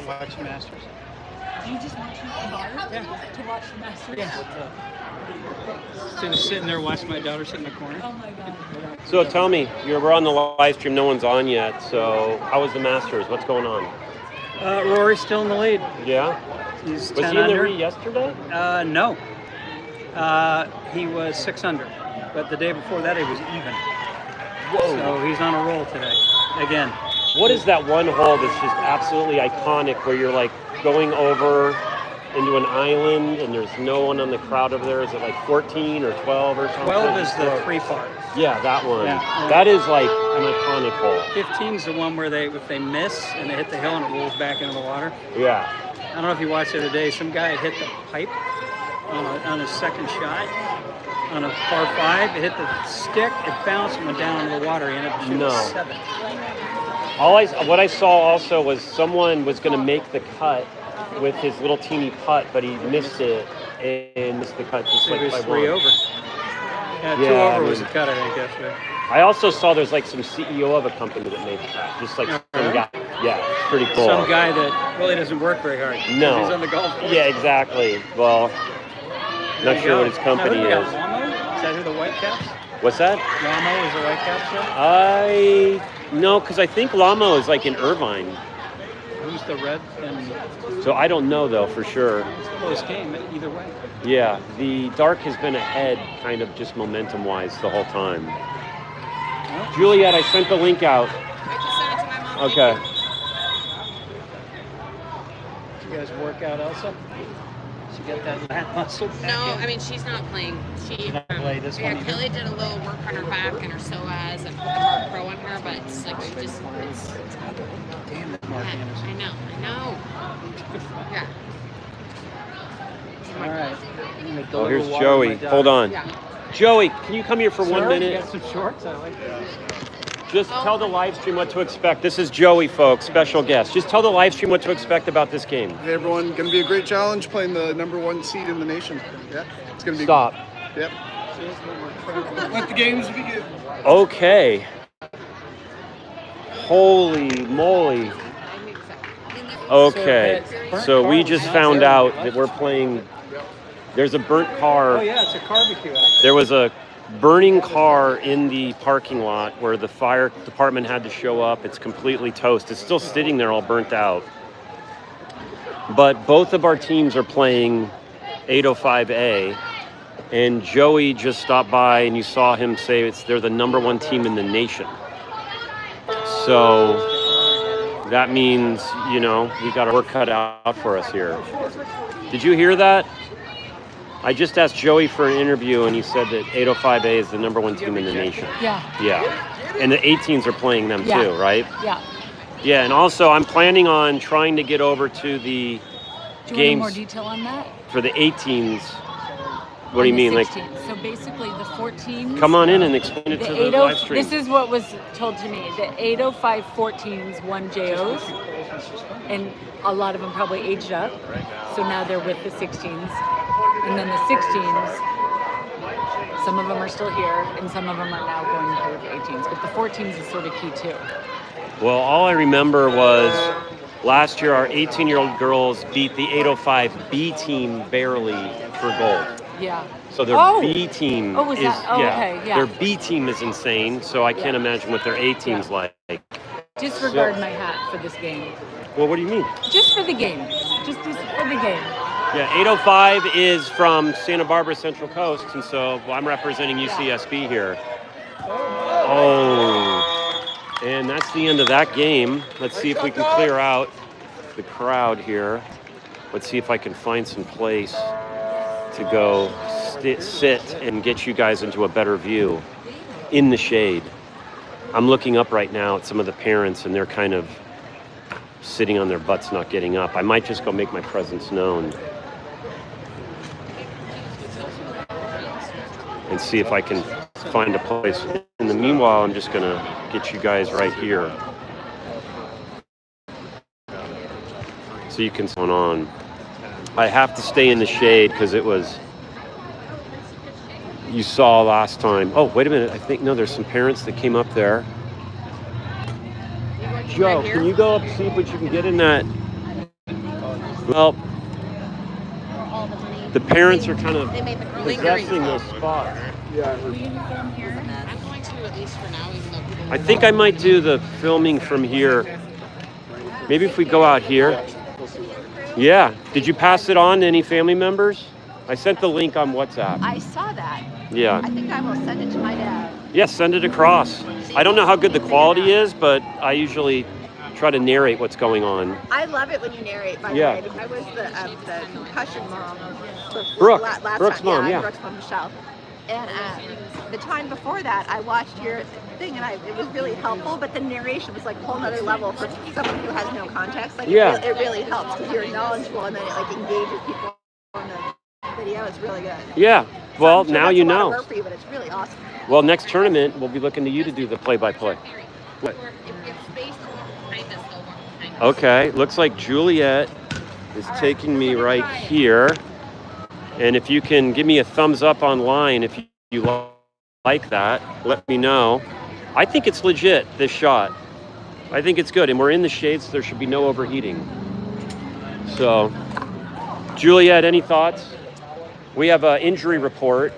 watch the Masters. You just watch the bar? Yeah. To watch the Masters? Yeah. So just sitting there watching my daughter sit in the corner. Oh my God. So tell me, we're on the live stream. No one's on yet. So how was the Masters? What's going on? Rory's still in the lead. Yeah. He's Was 10 he in the under. lead yesterday? No. He was 6 under, but the day before that he was even. Whoa. So he's on a roll today. Again. What is that one hole that's just absolutely iconic where you're like going over into an island and there's no one on the crowd over there? Is it like 14 or 12 or something? 12 is the free part. Yeah, that one. Yeah. That is like an iconic hole. 15 is the one where if they miss and they hit the hill and it rolls back into the water. Yeah. I don't know if you watched the other day. Some guy hit the pipe on his second shot on a par 5. It hit the stick, it bounced and went down into the water. He ended up shooting 7. What I saw also was someone was going to make the cut with his little teeny putt, but he missed it and missed the cut just like It was by 3 one. over. Yeah, 2 over was the cut, I think, yesterday. I also saw there's like some CEO of a company that made the cut. Just like some guy. Yeah, it's pretty cool. Some guy that really doesn't work very hard. No. He's on the golf course. Yeah, exactly. Well, not sure what his company now, is. Lamo? Is that who the Whitecaps? What's that? Lamo is the Whitecaps show? No, because I think Lamo is like in Irvine. Who's the red? And So I don't know though for sure. it's a close game either way. Yeah, the dark has been ahead kind of just momentum-wise the whole time. Well, Juliet, I sent the link out. I just sent it to my mom. Okay. did you guys work out, Elsa? Did you get that lat muscle back No, in? I mean she's not playing. She not play this yeah, one either? Kelly did a little work on her back and her psoas and put the Mark Pro on her, but it's like she just it's Damn it, Mark I Anderson. know. Yeah. All right. I'm gonna Oh, deliver here's water to Joey. my dog. Hold on. Yeah. Joey, can you come here for 1 Sir, minute? You got some shorts? I like those. Just tell the live stream what to expect. This is Joey, folks, special guest. Just tell the live stream what to expect about this game. Hey everyone, going to be a great challenge playing the #1 seed in the nation. Yeah, it's going to be. Stop. Yep. Let the games begin. Okay. Holy moly. Okay. So we just found out that we're playing. There's a burnt Oh car. yeah, it's a barbecue out There was a burning car in the parking lot where the fire department had to show up. It's completely toast. It's still sitting there all burnt out. But both of our teams are playing 805A. And Joey just stopped by and you saw him say they're the #1 team in the nation. So that means, we got our work cut out for us here. Did you hear that? I just asked Joey for an interview and he said that 805A is the #1 team in the nation. Yeah. Yeah. And the 18s are playing them Yeah. too, right? Yeah. Yeah, and also I'm planning on trying to get over to the Do you want any games more detail on that? for the 18s. What do you On the mean? Like, 16th. So basically the 14s. come on in and explain it to the live stream. This is what was told to me. The 805 14s won JOs, and a lot of them probably aged up. So now they're with the 16s. And then the 16s, some of them are still here, and some of them are now going to with the 18s. But the 14s is sort of key too. Well, all I remember was last year our 18-year-old girls beat the 805B team barely for gold. Yeah. So their Oh! B team Oh, is that- oh, okay, yeah. Their B team is insane, so I can't imagine what their A team's like. Disregard my hat for this game. Well, what do you mean? Just for the game. Just for the game. Yeah, 805 is from Santa Barbara Central Coast, and so I'm representing UCSB here. Oh, and that's the end of that game. Let's see if we can clear out the crowd here. Let's see if I can find some place to go sit and get you guys into a better view in the shade. I'm looking up right now at some of the parents, and they're kind of sitting on their butts not getting up. I might just go make my presence known and see if I can find a place. In the meanwhile, I'm just gonna get you guys right here so you can turn on. I have to stay in the shade because it was, you saw last time. Oh, wait a minute. I think, no, there's some parents that came up there. Joe, can you go up and see what you can get in that Well, All the money. the parents are kind of They made the possessing those spots. I'm going to, at least for now, even though people. I think I might do the filming from here. Maybe if we go out here. Yeah. Did you pass it on to any family members? I sent the link on WhatsApp. I saw that. Yeah. I think I will send it to my dad. Yes, send it across. I don't know how good the quality is, but I usually try to narrate what's going on. I love it when you narrate, by Yeah. the way, because I was the concussion mom. For Brooke. last Brooke's time. mom, I'm yeah. Brooke's mom, Michelle. And the time before that, I watched your thing, and it was really helpful, but the narration was like a whole nother level for someone who has no context. Like, Yeah. it really helps because you're knowledgeable, and then it like engages people on the video. It's really good. Yeah. Well, I'm sure now that's you a lot of know. work for you, but it's really awesome. Well, next tournament, we'll be looking to you to do the play-by-play. What? It's based behind us, though. Behind us. Okay, looks like Juliet is taking me right here. And if you can give me a thumbs up online if you like that, let me know. I think it's legit, this shot. I think it's good. And we're in the shade, so there should be no overheating. So, Juliet, any thoughts? We have an injury report.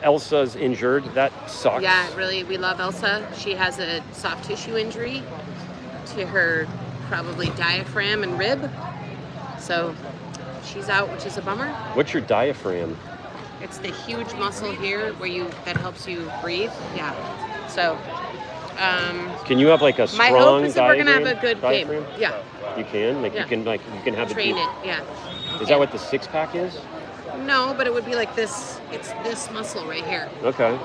Elsa's injured. That sucks. Yeah, really, we love Elsa. She has a soft tissue injury to her probably diaphragm and rib. So she's out, which is a bummer. What's your diaphragm? It's the huge muscle here that helps you breathe. Yeah. So Can you have like a strong my hope is that we're gonna have a good diaphragm? game. Yeah. You can? Like Yeah. you can have Train it. it. Yeah. Is that what the six pack is? No, but it would be like this. It's this muscle right here. Okay.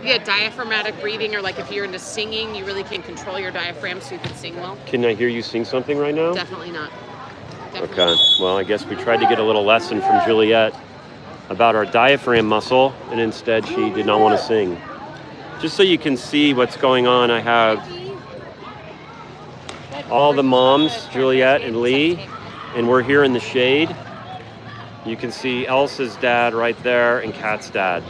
Yeah, diaphragmatic breathing, or like if you're into singing, you really can control your diaphragm so you can sing well. Can I hear you sing something right now? Definitely not. Definitely. Okay. Well, I guess we tried to get a little lesson from Juliet about our diaphragm muscle, and instead she did not want to sing. Just so you can see what's going on, I have all the moms, Juliet and Lee, and we're here in the shade. You can see Elsa's dad right there and Kat's dad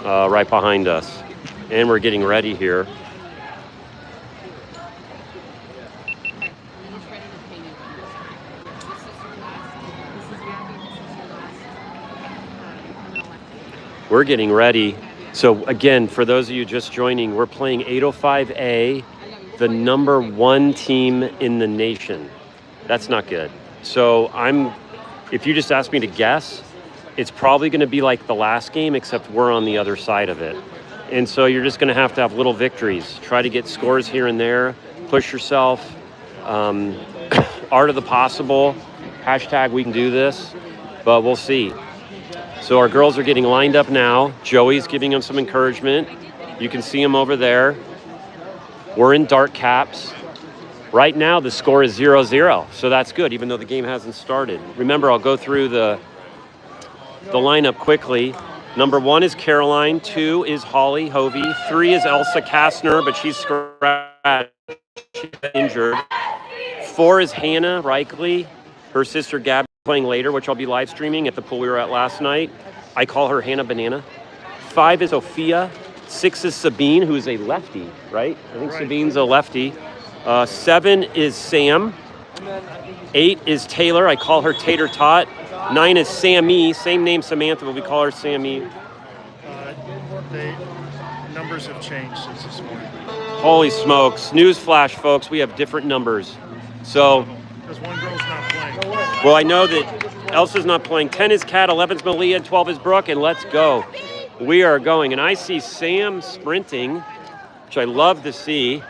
right behind us. And we're getting ready here. We're getting ready. So again, for those of you just joining, we're playing 805A, the #1 team in the nation. That's not good. So if you just asked me to guess, it's probably going to be like the last game, except we're on the other side of it. And so you're just going to have little victories. Try to get scores here and there. Push yourself. Art of the possible. # we can do this. But we'll see. So our girls are getting lined up now. Joey's giving them some encouragement. You can see them over there. We're in dark caps. Right now, the score is 0-0, so that's good, even though the game hasn't started. Remember, I'll go through the lineup quickly. #1 is Caroline, 2 is Holly Hovey, 3 is Elsa Kastner, but she's scratched, she's injured. 4 is Hannah Reichley, her sister Gabby playing later, which I'll be live streaming at the pool we were at last night. I call her Hannah Banana. 5 is Ophia, 6 is Sabine, who's a lefty, right? I think Sabine's a lefty. 7 is Sam. 8 is Taylor. I call her Tater Tot. 9 is Sammy. Same name, Samantha, but we call her Sammy. The numbers have changed since this morning. Holy smokes. Newsflash, folks. We have different numbers. So, Because one girl's not playing. well, I know that Elsa's not playing. 10 is Kat, 11 is Malia, 12 is Brooke, and let's go. We are going. And I see Sam sprinting, which I love to see.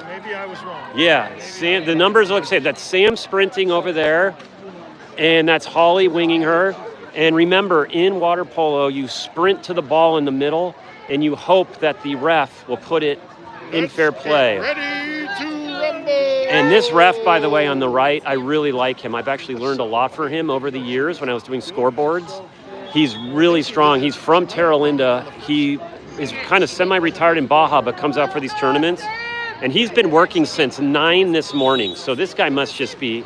Maybe I was wrong. Yeah, Sam, the numbers look the same. That's Sam sprinting over there, and that's Holly winging her. And remember, in water polo, you sprint to the ball in the middle, and you hope that the ref will put it in fair play. Ready to rumble! And this ref, by the way, on the right, I really like him. I've actually learned a lot from him over the years when I was doing scoreboards. He's really strong. He's from Terra Linda. He is kind of semi-retired in Baja, but comes out for these tournaments. And he's been working since 9 this morning. So this guy must just be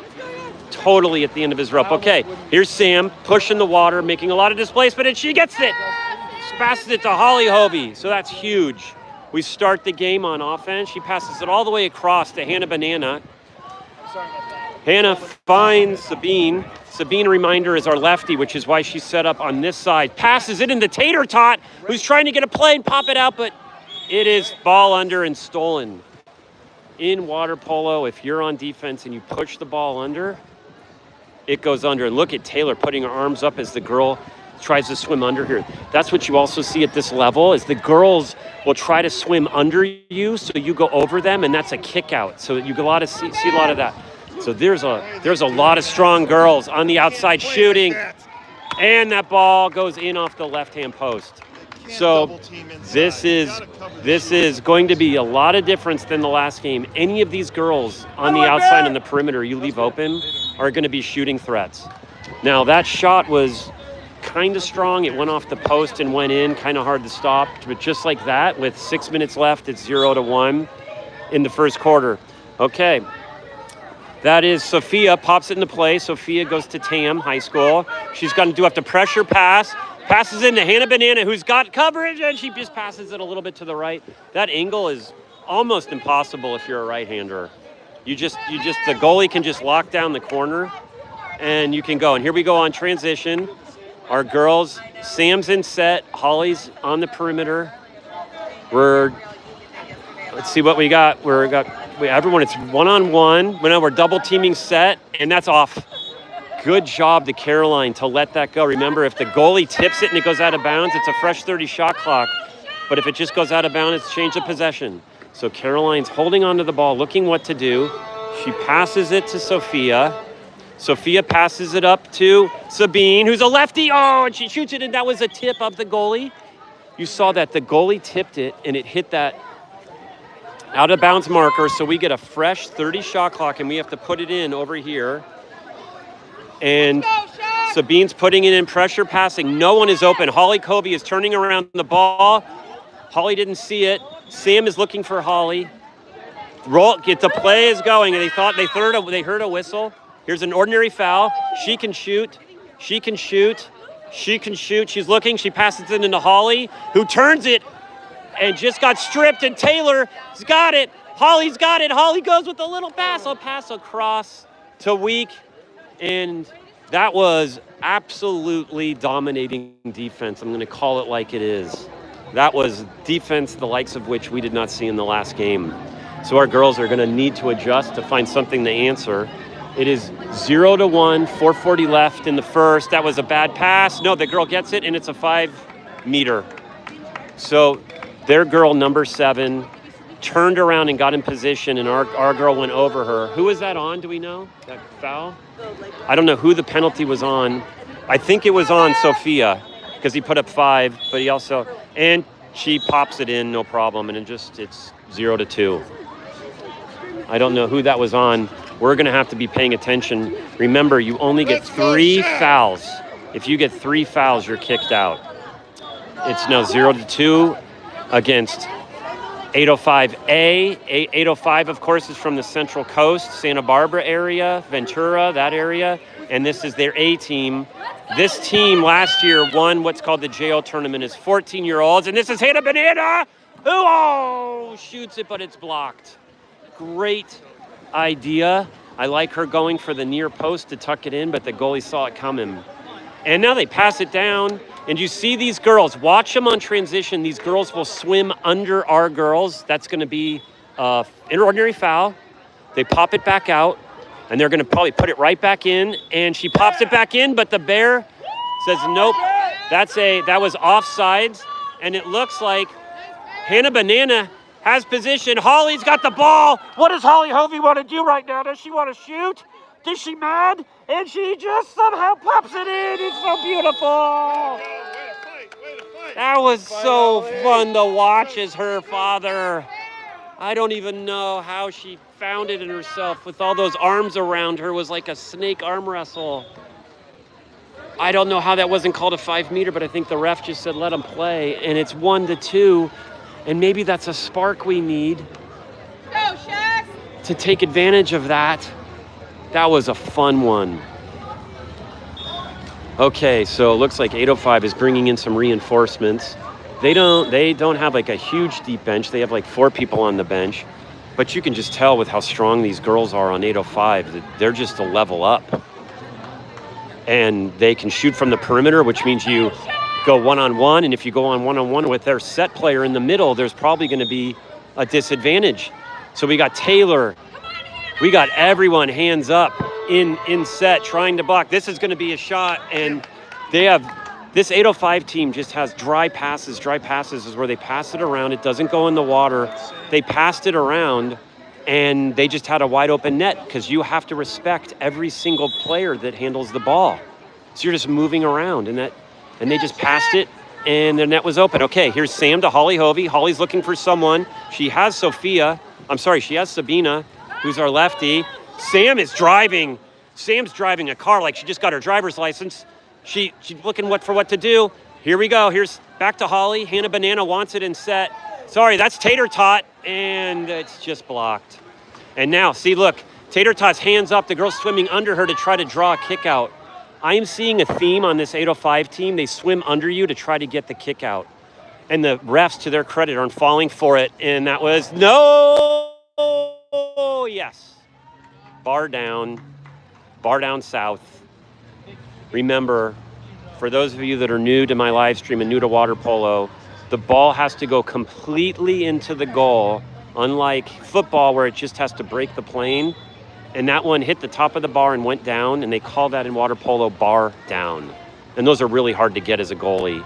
totally at the end of his rope. Okay, here's Sam pushing the water, making a lot of displacement, and she gets it. Passes it to Holly Hovey. So that's huge. We start the game on offense. She passes it all the way across to Hannah Banana. Hannah finds Sabine. Sabine, reminder, is our lefty, which is why she's set up on this side. Passes it into Tater Tot, who's trying to get a play and pop it out, but it is ball under and stolen. In water polo, if you're on defense and you push the ball under, it goes under. And look at Taylor putting her arms up as the girl tries to swim under here. That's what you also see at this level, is the girls will try to swim under you, so you go over them, and that's a kick out. So you see a lot of that. So there's a lot of strong girls on the outside shooting, and that ball goes in off the left-hand post. So this is going to be a lot of difference than the last game. Any of these girls on the outside and the perimeter you leave open are going to be shooting threats. Now that shot was kind of strong. It went off the post and went in, kind of hard to stop. But just like that, with 6 minutes left, it's 0-1 in the first quarter. Okay. That is Sophia, pops it into play. Sophia goes to Tam High School. She's going to do have to pressure pass. Passes into Hannah Banana, who's got coverage, and she just passes it a little bit to the right. That angle is almost impossible if you're a right-hander. The goalie can just lock down the corner, and you can go. And here we go on transition. Our girls, Sam's in set, Holly's on the perimeter. Let's see what we got. Everyone, it's one-on-one. We're double teaming set, and that's off. Good job to Caroline to let that go. Remember, if the goalie tips it and it goes out of bounds, it's a fresh 30 shot clock. But if it just goes out of bounds, it's change of possession. So Caroline's holding onto the ball, looking what to do. She passes it to Sophia. Sophia passes it up to Sabine, who's a lefty. Oh, and she shoots it, and that was a tip of the goalie. You saw that. The goalie tipped it, and it hit that out of bounds marker, so we get a fresh 30 shot clock, and we have to put it in over here. And Sabine's putting it in, pressure passing. No one is open. Holly Covey is turning around the ball. Holly didn't see it. Sam is looking for Holly. The play is going, and they heard a whistle. Here's an ordinary foul. She can shoot. She's looking. She passes it into Holly, who turns it and just got stripped, and Taylor's got it. Holly's got it. Holly goes with a little pass. I'll pass across to Week, and that was absolutely dominating defense. I'm going to call it like it is. That was defense the likes of which we did not see in the last game. So our girls are going to need to adjust to find something to answer. It is 0-1, 4:40 left in the first. That was a bad pass. No, the girl gets it, and it's a 5-meter. So their girl, number 7, turned around and got in position, and our girl went over her. Who was that on? Do we know? That foul? I don't know who the penalty was on. I think it was on Sophia, because he put up 5, but he also, and she pops it in, no problem, and it's 0-2. I don't know who that was on. We're going to have to be paying attention. Remember, you only get 3 fouls. If you get 3 fouls, you're kicked out. It's now 0-2 against 805A. 805, of course, is from the Central Coast, Santa Barbara area, Ventura, that area, and this is their A team. This team last year won what's called the JO tournament as 14-year-olds, and this is Hannah Banana, who shoots it, but it's blocked. Great idea. I like her going for the near post to tuck it in, but the goalie saw it coming. And now they pass it down, and you see these girls. Watch them on transition. These girls will swim under our girls. That's going to be an ordinary foul. They pop it back out, and they're going to probably put it right back in, and she pops it back in, but the bear says nope. That was offsides, and it looks like Hannah Banana has position. Holly's got the ball. What does Holly Hovey want to do right now? Does she want to shoot? Is she mad? And she just somehow pops it in. It's so beautiful. That was so fun to watch as her father. I don't even know how she found it in herself with all those arms around her. It was like a snake arm wrestle. I don't know how that wasn't called a 5-meter, but I think the ref just said let them play. And it's 1-2. And maybe that's a spark we need to take advantage of that. That was a fun one. Okay, so it looks like 805 is bringing in some reinforcements. They don't have like a huge deep bench. They have like 4 people on the bench. But you can just tell with how strong these girls are on 805 that they're just a level up. And they can shoot from the perimeter, which means you go one-on-one. And if you go on one-on-one with their set player in the middle, there's probably going to be a disadvantage. So we got Taylor. We got everyone hands up in set trying to block. This is going to be a shot. And they have this 805 team just has dry passes. Dry passes is where they pass it around. It doesn't go in the water. They passed it around, and they just had a wide open net because you have to respect every single player that handles the ball. So you're just moving around, and they just passed it, and the net was open. Okay, here's Sam to Holly Hovey. Holly's looking for someone. She has she has Sabina, who's our lefty. Sam's driving a car like she just got her driver's license. She's looking for what to do. Here we go. Here's back to Holly. Hannah Banana wants it in set. Sorry, that's Tater Tot, and it's just blocked. And now, see, look, Tater Tot's hands up. The girl's swimming under her to try to draw a kick out. I am seeing a theme on this 805 team. They swim under you to try to get the kick out. And the refs, to their credit, aren't falling for it. And that was no. Yes. Bar down south. Remember, for those of you that are new to my live stream and new to water polo, the ball has to go completely into the goal, unlike football where it just has to break the plane. And that one hit the top of the bar and went down, and they call that in water polo bar down. And those are really hard to get as a goalie.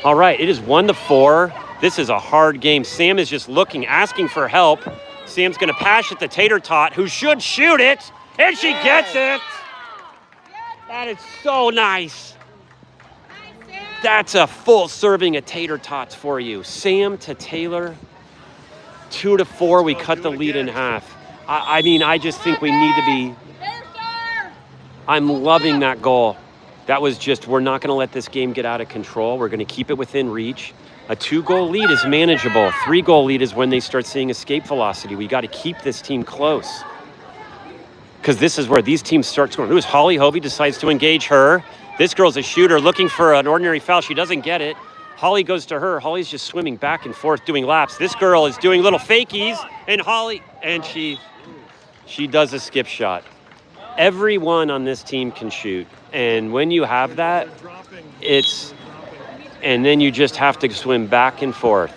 All right, it is 1-4. This is a hard game. Sam is just looking, asking for help. Sam's going to pass it to Tater Tot, who should shoot it, and she gets it. That is so nice. That's a full serving of tater tots for you. Sam to Taylor, 2-4. We cut the lead in half. I mean, I just think we need to be. I'm loving that goal. That was just, we're not going to let this game get out of control. We're going to keep it within reach. A 2-goal lead is manageable. 3-goal lead is when they start seeing escape velocity. We got to keep this team close, because this is where these teams start scoring. Who's Holly Hovey decides to engage her. This girl's a shooter looking for an ordinary foul. She doesn't get it. Holly goes to her. Holly's just swimming back and forth doing laps. This girl is doing little fakies, and she does a skip shot. Everyone on this team can shoot. And when you have that, and then you just have to swim back and forth.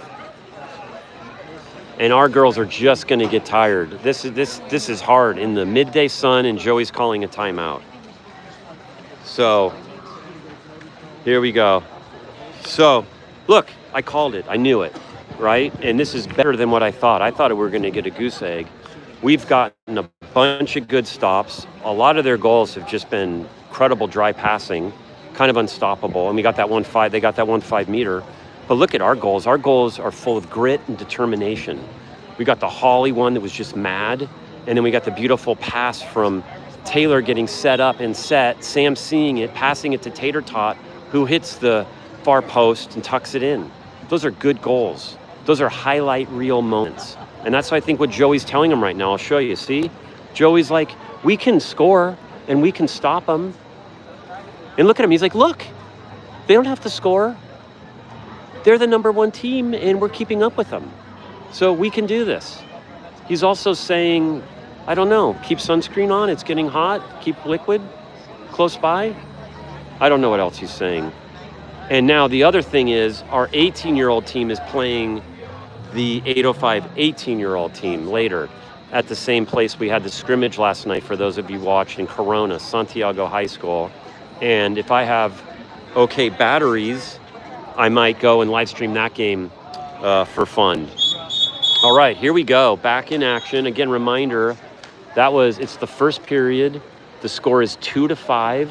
And our girls are just going to get tired. This is hard in the midday sun, and Joey's calling a timeout. So here we go. So look, I called it. I knew it, right? And this is better than what I thought. I thought we were going to get a goose egg. We've gotten a bunch of good stops. A lot of their goals have just been incredible dry passing, kind of unstoppable. And we got that 1-5. They got that 1-5 meter. But look at our goals. Our goals are full of grit and determination. We got the Holly one that was just mad. And then we got the beautiful pass from Taylor getting set up and set. Sam seeing it, passing it to Tater Tot, who hits the far post and tucks it in. Those are good goals. Those are highlight reel moments. And that's, I think, what Joey's telling them right now. I'll show you. See? Joey's like, we can score and we can stop them. And look at him. He's like, look, they don't have to score. They're the number one team, and we're keeping up with them. So we can do this. He's also saying, I don't know, keep sunscreen on. It's getting hot. Keep liquid close by. I don't know what else he's saying. And now the other thing is our 18-year-old team is playing the 805 18-year-old team later at the same place we had the scrimmage last night, for those of you watching, Corona, Santiago High School. And if I have okay batteries, I might go and live stream that game for fun. All right, here we go. Back in action. Again, reminder, it's the first period. The score is 2-5.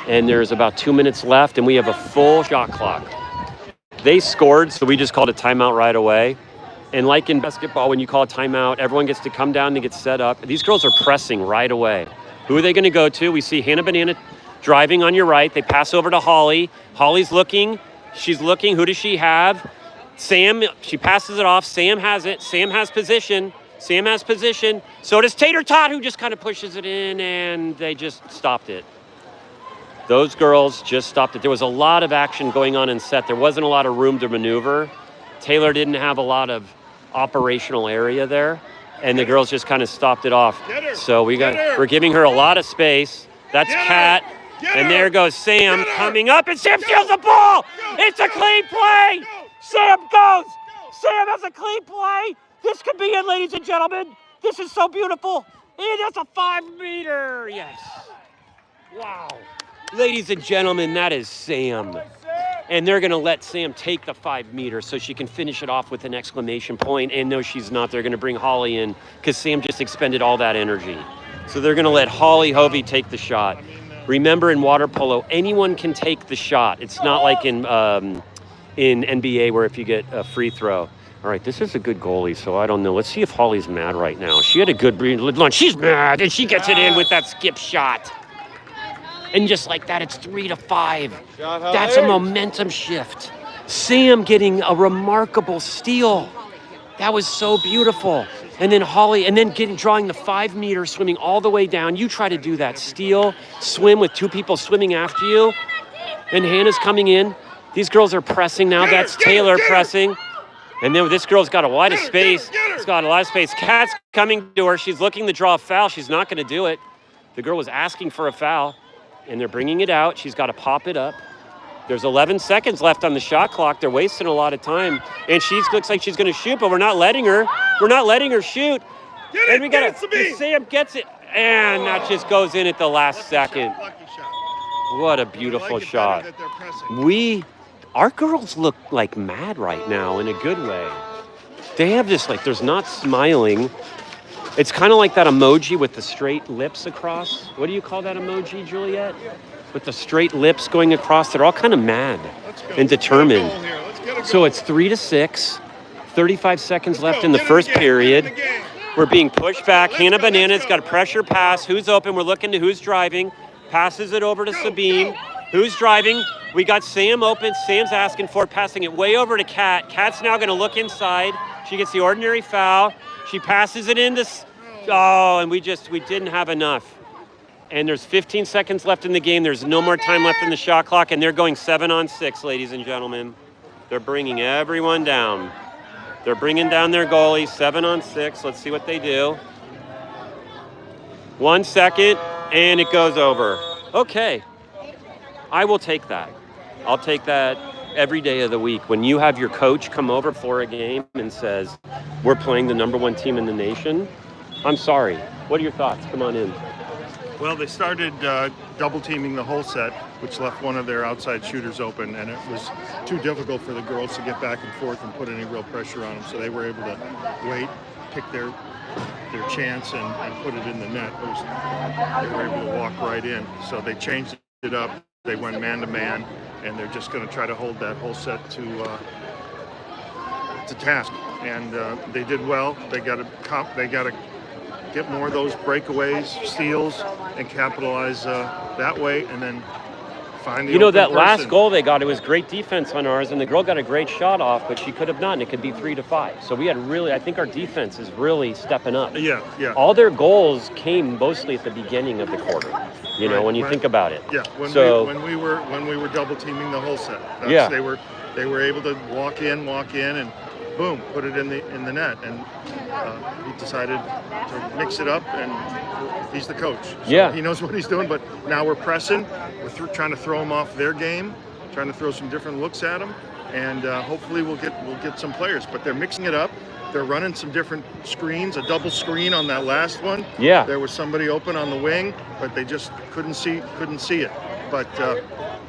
And there's about 2 minutes left, and we have a full shot clock. They scored, so we just called a timeout right away. And like in basketball, when you call a timeout, everyone gets to come down and get set up. These girls are pressing right away. Who are they going to go to? We see Hannah Banana driving on your right. They pass over to Holly. Holly's looking. She's looking. Who does she have? Sam. She passes it off. Sam has it. Sam has position. Sam has position. So does Tater Tot, who just kind of pushes it in, and they just stopped it. Those girls just stopped it. There was a lot of action going on in set. There wasn't a lot of room to maneuver. Taylor didn't have a lot of operational area there, and the girls just kind of stopped it off. Get her. So we're giving her a lot of space. That's Get her. Kat, Get and her. there goes Sam Get her. coming up, and Sam steals the ball. Go. It's a clean play. Go. Sam goes. Sam has a clean play. This could be it, ladies and gentlemen. This is so beautiful. And that's a 5-meter. Yes. Wow. Ladies and gentlemen, that is Sam. And they're going to let Sam take the 5-meter so she can finish it off with an exclamation point. And no, she's not. They're going to bring Holly in because Sam just expended all that energy. So they're going to let Holly Hovey take the shot. Remember, in water polo, anyone can take the shot. It's not like in NBA where if you get a free throw. All right, this is a good goalie, so I don't know. Let's see if Holly's mad right now. She had a good lunch. She's mad, and she gets it in with that skip shot. And just like that, it's 3-5. That's a momentum shift. Sam getting a remarkable steal. That was so beautiful. And then Holly, and then drawing the 5-meter, swimming all the way down. You try to do that steal, swim with 2 people swimming after you. And Hannah's coming in. These girls are pressing now. That's Taylor pressing. And then this girl's got a lot of space. She's got a lot of space. Kat's coming to her. She's looking to draw a foul. She's not going to do it. The girl was asking for a foul, and they're bringing it out. She's got to pop it up. There's 11 seconds left on the shot clock. They're wasting a lot of time. And she looks like she's going to shoot, but we're not letting her. We're not letting her shoot. And we got to. Sam gets it, and that just goes in at the last second. Lucky shot. What a beautiful shot. That they're pressing. Our girls look like mad right now in a good way. They have this, like, there's not smiling. It's kind of like that emoji with the straight lips across. What do you call that emoji, Juliet? With the straight lips going across. They're all kind of mad and determined. So it's 3-6. 35 seconds left in the first period. We're being pushed back. Hannah Banana's got a pressure pass. Who's open? We're looking to who's driving. Passes it over to Sabine. Who's driving? We got Sam open. Sam's asking for it, passing it way over to Kat. Kat's now going to look inside. She gets the ordinary foul. She passes it into... and we didn't have enough. And there's 15 seconds left in the game. There's no more time left in the shot clock, and they're going 7-on-6, ladies and gentlemen. They're bringing everyone down. They're bringing down their goalie, 7-on-6. Let's see what they do. 1 second, and it goes over. Okay. I will take that. I'll take that every day of the week. When you have your coach come over for a game and says, we're playing the #1 team in the nation, I'm sorry. What are your thoughts? Come on in. Well, they started double teaming the whole set, which left one of their outside shooters open, and it was too difficult for the girls to get back and forth and put any real pressure on them. So they were able to wait, pick their chance, and put it in the net. They were able to walk right in. So they changed it up. They went man-to-man, and they're just going to try to hold that whole set to task. And they did well. They got to get more of those breakaways, steals, and capitalize that way, and then find the that open last person. goal they got, it was great defense on ours, and the girl got a great shot off, but she could have not, and it could be 3-5. So we had I think our defense is really stepping up. Yeah. All their goals came mostly at the beginning of the quarter. When you think about it. Yeah. When we were double teaming the whole set. They were able to walk in, and boom, put it in the net, and he decided to mix it up, and he's the coach. So he knows what he's doing. But now we're pressing. We're trying to throw them off their game, trying to throw some different looks at them, and hopefully we'll get some players. But they're mixing it up. They're running some different screens, a double screen on that last one. Yeah. There was somebody open on the wing, but they just couldn't see it. But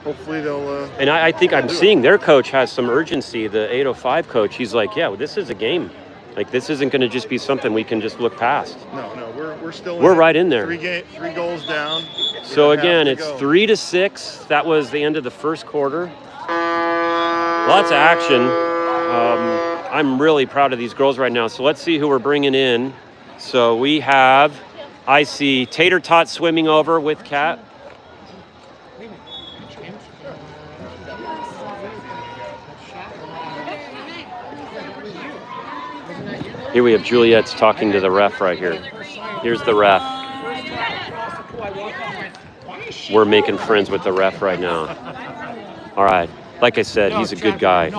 hopefully they'll. And I think I'm seeing their coach has some urgency. The 805 coach, he's like, well, this is a game. Like, this isn't going to just be something we can just look past. No, we're still. We're right in there. 3 goals down. So again, it's 3-6. That was the end of the first quarter. Lots of action. I'm really proud of these girls right now. So let's see who we're bringing in. So I see Tater Tot swimming over with Kat. Here we have Juliet's talking to the ref right here. Here's the ref. We're making friends with the ref right now. All right. Like I said, he's a good guy.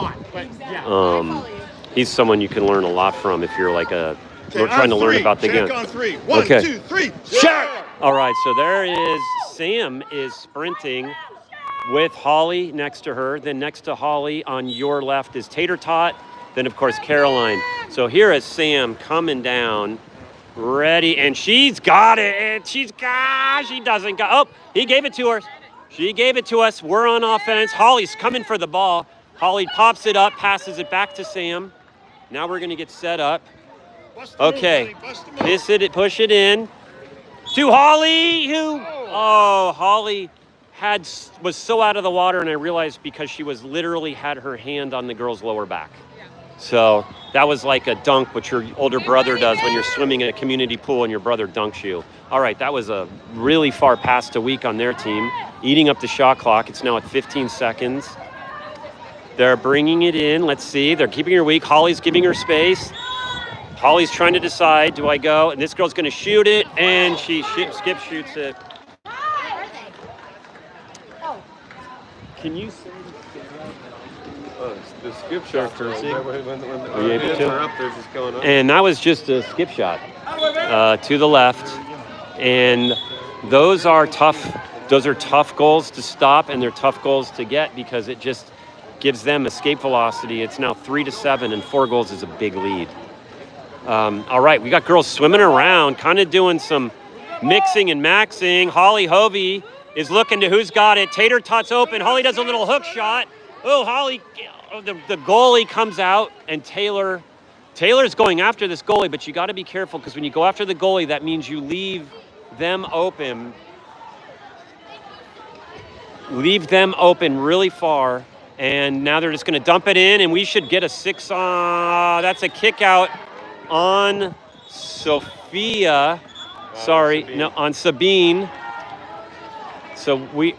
he's someone you can learn a lot from if you're like we're trying to learn about the game. On 3. 1, Okay. 2, 3. SHAQ! All right, so there is Sam is sprinting with Holly next to her. Then next to Holly on your left is Tater Tot. Then, of course, Caroline. So here is Sam coming down, ready, and she's got it. And she doesn't got. Oh, he gave it to her. She gave it to us. We're on offense. Holly's coming for the ball. Holly pops it up, passes it back to Sam. Now we're going to get set up. Okay, push it in to Holly, Holly was so out of the water, and I realized because she was literally had her hand on the girl's lower back. So that was like a dunk, what your older brother does when you're swimming in a community pool and your brother dunks you. All right, that was a really far past a week on their team, eating up the shot clock. It's now at 15 seconds. They're bringing it in. Let's see. They're keeping her weak. Holly's giving her space. Holly's trying to decide, do I go? And this girl's going to shoot it, and she skip shoots it. Can you say the skip shot jersey? When are up, they're just going up. And that was just a skip shot to the left. And those are tough. Those are tough goals to stop, and they're tough goals to get because it just gives them escape velocity. It's now 3-7, and 4 goals is a big lead. All right, we got girls swimming around, kind of doing some mixing and maxing. Holly Hovey is looking to who's got it. Tater Tot's open. Holly does a little hook shot. Oh, Holly, the goalie comes out, and Taylor's going after this goalie, but you got to be careful because when you go after the goalie, that means you leave them open. Leave them open really far, and now they're just going to dump it in, and we should get a 6 on. That's a kick out on Sophia. On Sabine. So we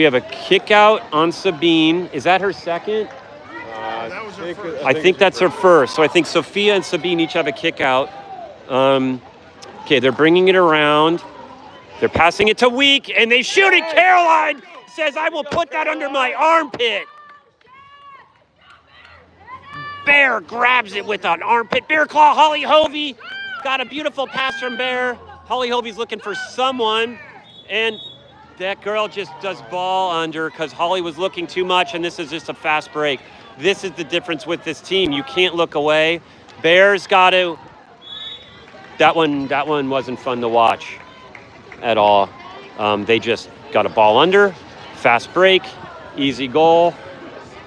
have a kick out on Sabine. Is that her second? That was her first. I think that's her first. So I think Sophia and Sabine each have a kick out. Okay, they're bringing it around. They're passing it to Week, and they shoot it. Caroline says, I will put that under my armpit. Bear grabs it with an armpit. Bear claw. Holly Hovey got a beautiful pass from Bear. Holly Hovey's looking for someone, and that girl just does ball under because Holly was looking too much, and this is just a fast break. This is the difference with this team. You can't look away. Bear's got to. That one wasn't fun to watch at all. They just got a ball under, fast break, easy goal,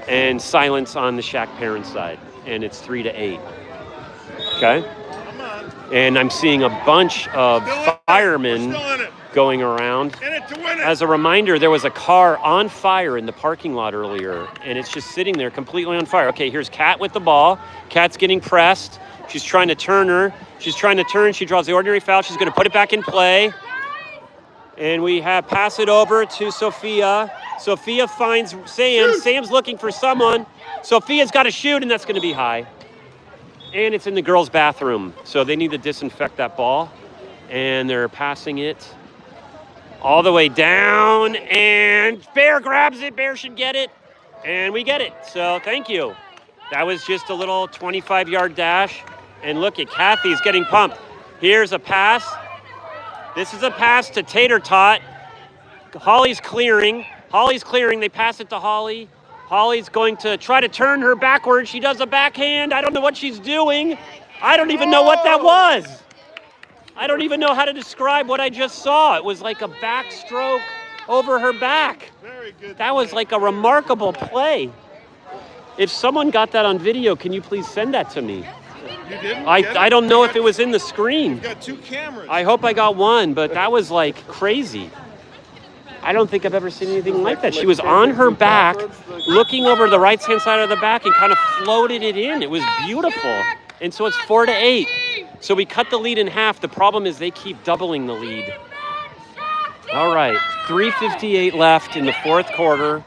and silence on the SHAQ parent side. And it's 3-8. Okay? And I'm seeing a bunch of firemen going around. As a reminder, there was a car on fire in the parking lot earlier, and it's just sitting there completely on fire. Okay, here's Kat with the ball. Kat's getting pressed. She's trying to turn her. She's trying to turn. She draws the ordinary foul. She's going to put it back in play. And we have pass it over to Sophia. Sophia finds Sam. Sam's looking for someone. Sophia's got to shoot, and that's going to be high. And it's in the girls' bathroom. So they need to disinfect that ball. And they're passing it all the way down. And Bear grabs it. Bear should get it. And we get it. So thank you. That was just a little 25-yard dash. And look at Kathy's getting pumped. Here's a pass. This is a pass to Tater Tot. Holly's clearing. They pass it to Holly. Holly's going to try to turn her backwards. She does a backhand. I don't know what she's doing. I don't even know what that was. I don't even know how to describe what I just saw. It was like a backstroke over her back. Very good. That was like a remarkable play. If someone got that on video, can you please send that to me? You didn't? I don't know if it was in the screen. You got 2 cameras. I hope I got one, but that was like crazy. I don't think I've ever seen anything like that. She was on her back, looking over the right-hand side of the back and kind of floated it in. It was beautiful. And so it's 4-8. So we cut the lead in half. The problem is they keep doubling the lead. All right, 3:58 left in the fourth quarter.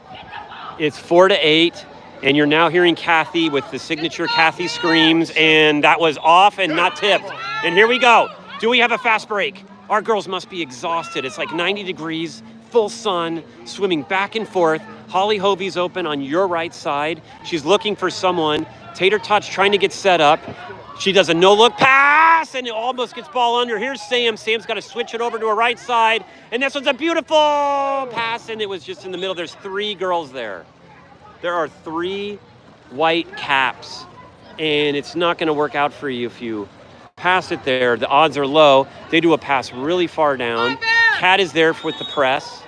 It's 4-8. And you're now hearing Kathy with the signature Kathy screams, and that was off and not tipped. And here we go. Do we have a fast break? Our girls must be exhausted. It's like 90 degrees, full sun, swimming back and forth. Holly Hovey's open on your right side. She's looking for someone. Tater Tot's trying to get set up. She does a no-look pass, and it almost gets ball under. Here's Sam. Sam's got to switch it over to her right side, and this was a beautiful pass, and it was just in the middle. There's 3 girls there. There are 3 white caps, and it's not going to work out for you if you pass it there. The odds are low. They do a pass really far down. Kat is there with the press.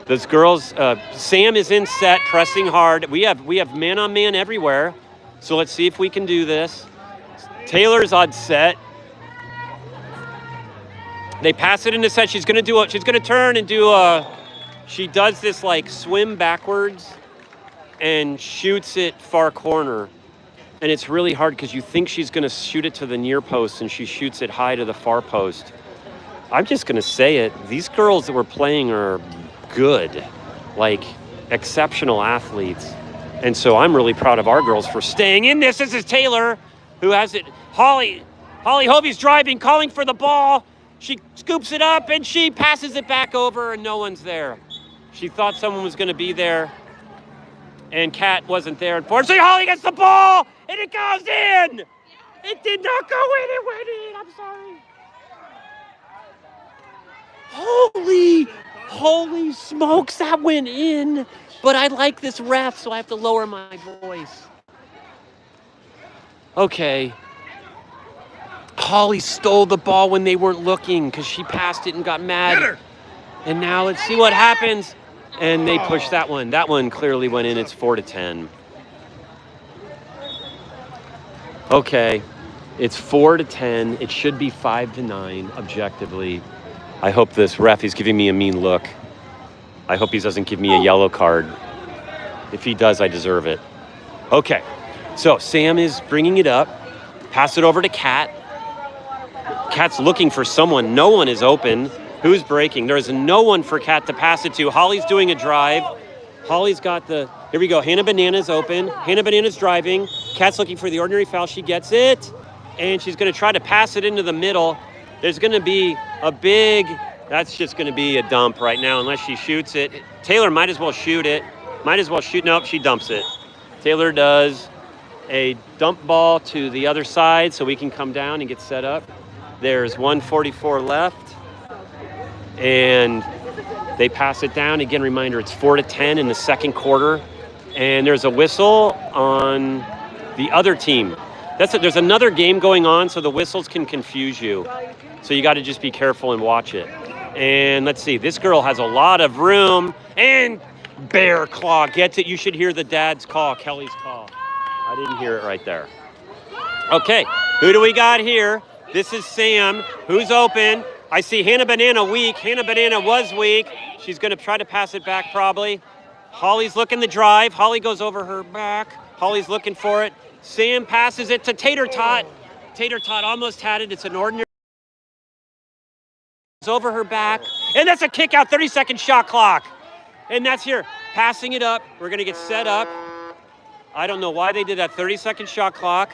Those girls, Sam is in set, pressing hard. We have man-on-man everywhere. So let's see if we can do this. Taylor's on set. They pass it into set. She's gonna turn and do she does this like swim backwards and shoots it far corner. And it's really hard because you think she's gonna shoot it to the near post and she shoots it high to the far post. I'm just gonna say it. These girls that we're playing are good, like exceptional athletes. And so I'm really proud of our girls for staying in this. This is Taylor, who has it. Holly Hovey's driving, calling for the ball. She scoops it up and she passes it back over and no one's there. She thought someone was gonna be there and Kat wasn't there. Unfortunately, Holly gets the ball and it goes in. It did not go in, it went in, I'm sorry. Holy smokes, that went in. But I like this ref, so I have to lower my voice. Okay. Holly stole the ball when they weren't looking because she passed it and got mad. And now let's see what happens. And they pushed that one. That one clearly went in. It's 4-10. Okay. It's 4-10. It should be 5-9 objectively. I hope this ref is giving me a mean look. I hope he doesn't give me a yellow card. If he does, I deserve it. Okay, so Sam is bringing it up. Pass it over to Kat. Kat's looking for someone. No one is open. Who's breaking? There is no one for Kat to pass it to. Holly's doing a drive. Holly's got the, here we go. Hannah Banana's open. Hannah Banana's driving. Kat's looking for the ordinary foul. She gets it. And she's going to try to pass it into the middle. There's going to be a big, that's just going to be a dump right now unless she shoots it. Taylor might as well shoot it. Nope, she dumps it. Taylor does a dump ball to the other side so we can come down and get set up. There's 1:44 left. And they pass it down. Again, reminder, it's 4-10 in the second quarter. And there's a whistle on the other team. There's another game going on, so the whistles can confuse you. So you got to just be careful and watch it. And let's see, this girl has a lot of room, and Bear Claw gets it. You should hear the dad's call, Kelly's call. I didn't hear it right there. Okay, who do we got here? This is Sam, who's open. I see Hannah Banana weak. Hannah Banana was weak. She's gonna try to pass it back probably. Holly's looking to drive. Holly goes over her back. Holly's looking for it. Sam passes it to Tater Tot. Tater Tot almost had it. It's an ordinary. It's over her back. And that's a kick out, 30-second shot clock. And that's here. Passing it up. We're going to get set up. I don't know why they did that 30-second shot clock.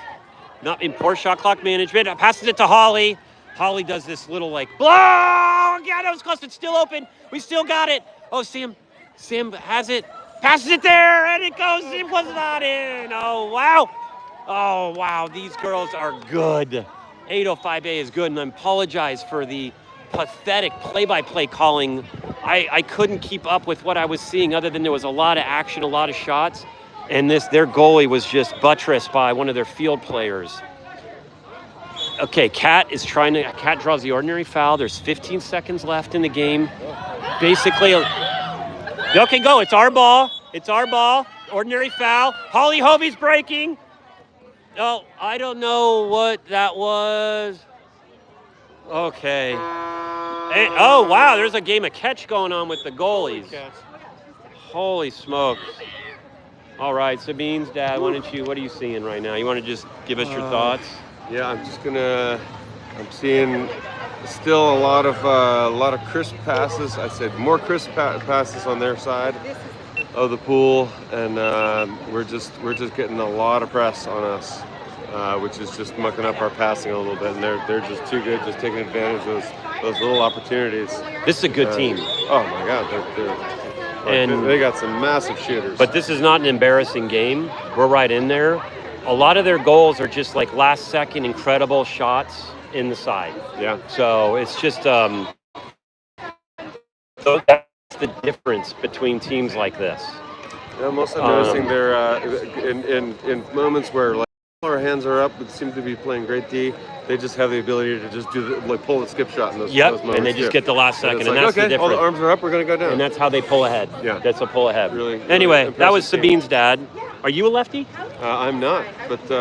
Not in poor shot clock management. Passes it to Holly. Holly does this little like, blow! Yeah, that was close. It's still open. We still got it. Oh, Sam has it. Passes it there, and it goes. It was not in. Oh, wow. Oh, wow. These girls are good. 805A is good, and I apologize for the pathetic play-by-play calling. I couldn't keep up with what I was seeing other than there was a lot of action, a lot of shots, and their goalie was just buttressed by one of their field players. Okay, Kat draws the ordinary foul. There's 15 seconds left in the game. Basically, okay, go. It's our ball. Ordinary foul. Holly Hovey's breaking. Oh, I don't know what that was. Okay. And, oh, wow, there's a game of catch going on with the goalies. Holy smokes. All right, Sabine's dad, what are you seeing right now? You want to just give us your thoughts? Yeah, I'm seeing still a lot of crisp passes. I said more crisp passes on their side of the pool, and we're just getting a lot of press on us, which is just mucking up our passing a little bit. And they're just too good, just taking advantage of those little opportunities. This is a good team. Oh my God, And they got some massive shooters. but this is not an embarrassing game. We're right in there. A lot of their goals are just like last second incredible shots in the side. Yeah. So it's just so that's the difference between teams like this. Yeah, I'm also noticing they're in moments where like our hands are up, but seem to be playing great D. They just have the ability to just do pull the skip shot in those moments. And they just get the last second, and like, that's okay, the difference. all the arms are up, we're gonna go down. And that's how they pull ahead. Yeah. That's a pull ahead. Really Anyway, that was impressive team. Sabine's dad. Are you a lefty? I'm not, but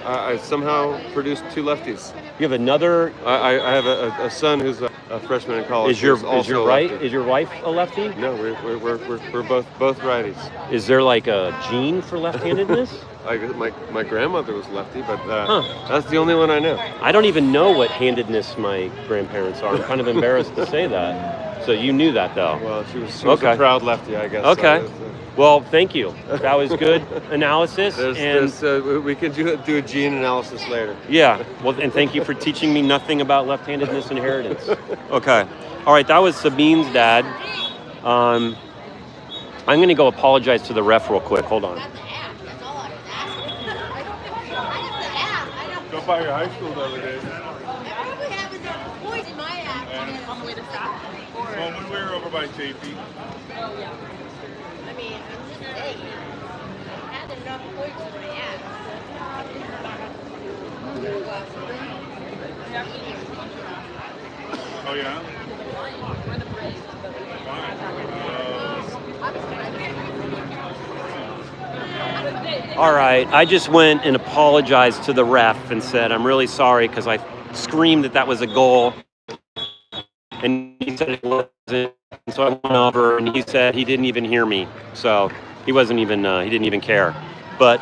I somehow produced 2 lefties. You have another. I have a son who's a freshman in college. Is your who's also a right? lefty. Is your wife a lefty? No, we're both righties. Is there like a gene for left-handedness? My grandmother was lefty, but that's the only one I know. I don't even know what handedness my grandparents are. I'm kind of embarrassed to say that. So you knew that though. Well, she was Okay. a proud lefty, I guess. Okay. Well, thank you. That was good analysis. We can do a gene analysis later. Yeah. Well, and thank you for teaching me nothing about left-handedness inheritance. Okay. All right. That was Sabine's dad. I'm going to go apologize to the ref real quick. Hold on. Go by your high school the other day. Well, when we were over by JP. Oh yeah. All right. I just went and apologized to the ref and said, I'm really sorry because I screamed that was a goal. And he said it wasn't. And so I went over and he said he didn't even hear me. So he wasn't even, he didn't even care. But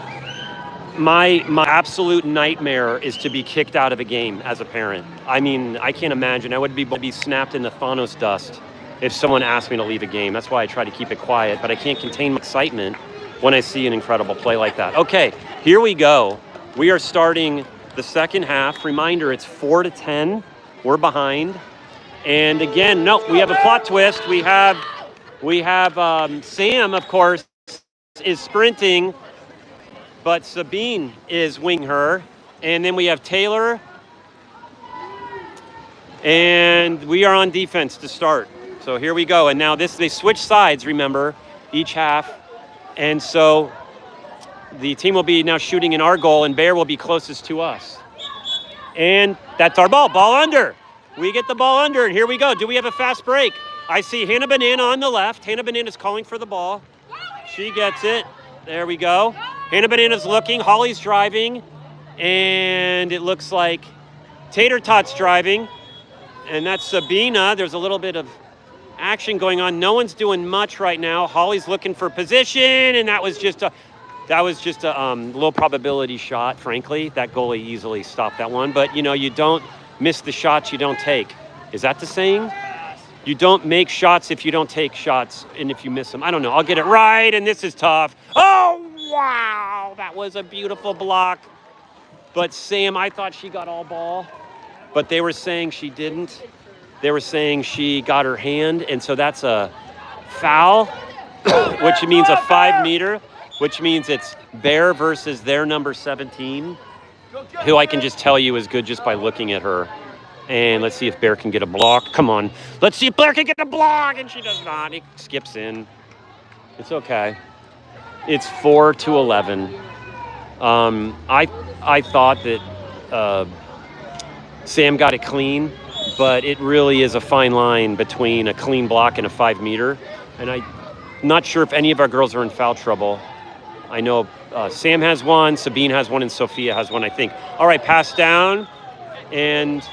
my absolute nightmare is to be kicked out of a game as a parent. I mean, I can't imagine. I would be snapped into Thanos dust if someone asked me to leave a game. That's why I try to keep it quiet, but I can't contain my excitement when I see an incredible play like that. Okay, here we go. We are starting the second half. Reminder, it's 4-10. We're behind. And again, no, we have a plot twist. We have Sam, of course, is sprinting, but Sabine is winging her. And then we have Taylor. And we are on defense to start. So here we go. And now they switch sides, remember, each half. And so the team will be now shooting in our goal, and Bear will be closest to us. And that's our ball. Ball under. We get the ball under, and here we go. Do we have a fast break? I see Hannah Banana on the left. Hannah Banana's calling for the ball. She gets it. There we go. Hannah Banana's looking. Holly's driving. And it looks like Tater Tot's driving. And that's Sabina. There's a little bit of action going on. No one's doing much right now. Holly's looking for position, and that was just a low probability shot, frankly. That goalie easily stopped that one. But, you don't miss the shots you don't take. Is that the saying? You don't make shots if you don't take shots, and if you miss them. I don't know. I'll get it right, and this is tough. Oh, wow. That was a beautiful block. But Sam, I thought she got all ball, but they were saying she didn't. They were saying she got her hand, and so that's a foul, which means a 5-meter, which means it's Bear versus their number 17, who I can just tell you is good just by looking at her. And let's see if Bear can get a block. Come on. Let's see if Bear can get a block, and she does not. It skips in. It's okay. It's 4-11. I thought that Sam got it clean, but it really is a fine line between a clean block and a 5-meter. And I'm not sure if any of our girls are in foul trouble. I know Sam has one, Sabine has one, and Sophia has one, I think. All right, pass down, and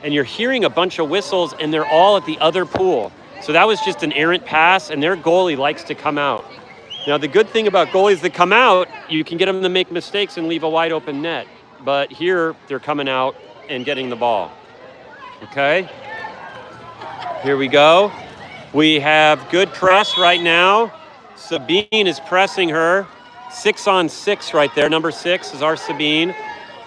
you're hearing a bunch of whistles, and they're all at the other pool. So that was just an errant pass, and their goalie likes to come out. Now, the good thing about goalies that come out, you can get them to make mistakes and leave a wide open net. But here, they're coming out and getting the ball. Okay? Here we go. We have good press right now. Sabine is pressing her. 6-on-6 right there. Number 6 is our Sabine.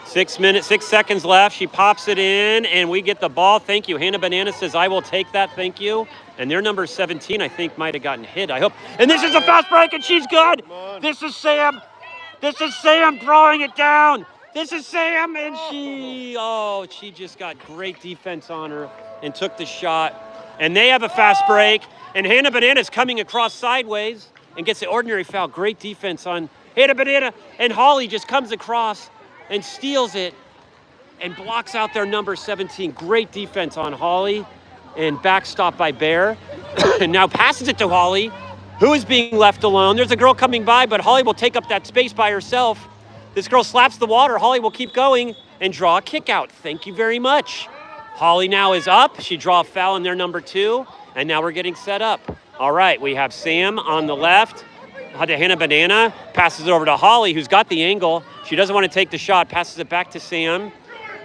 6 seconds left. She pops it in, and we get the ball. Thank you. Hannah Banana says, I will take that. Thank you. And their number 17, I think, might have gotten hit. I hope. And this is a fast break, and she's good. This is Sam. This is Sam throwing it down. This is Sam, and she just got great defense on her and took the shot. And they have a fast break, and Hannah Banana's coming across sideways and gets the ordinary foul. Great defense on Hannah Banana, and Holly just comes across and steals it and blocks out their number 17. Great defense on Holly and backstop by Bear. And now passes it to Holly, who is being left alone. There's a girl coming by, but Holly will take up that space by herself. This girl slaps the water. Holly will keep going and draw a kick out. Thank you very much. Holly now is up. She draw a foul in their number 2, and now we're getting set up. All right, we have Sam on the left. To Hannah Banana, passes it over to Holly, who's got the angle. She doesn't want to take the shot, passes it back to Sam.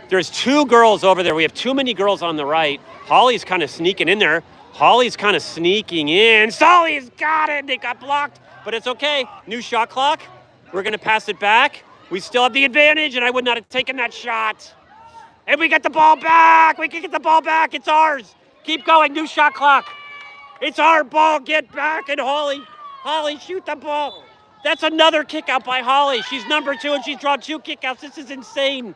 There's 2 girls over there. We have too many girls on the right. Holly's kind of sneaking in there. Holly's kind of sneaking in. Solly's got it. They got blocked, but it's okay. New shot clock. We're going to pass it back. We still have the advantage, and I would not have taken that shot. And we get the ball back. We can get the ball back. It's ours. Keep going. New shot clock. It's our ball. Get back. And Holly, shoot the ball. That's another kick out by Holly. She's number 2, and she's drawn 2 kickouts. This is insane.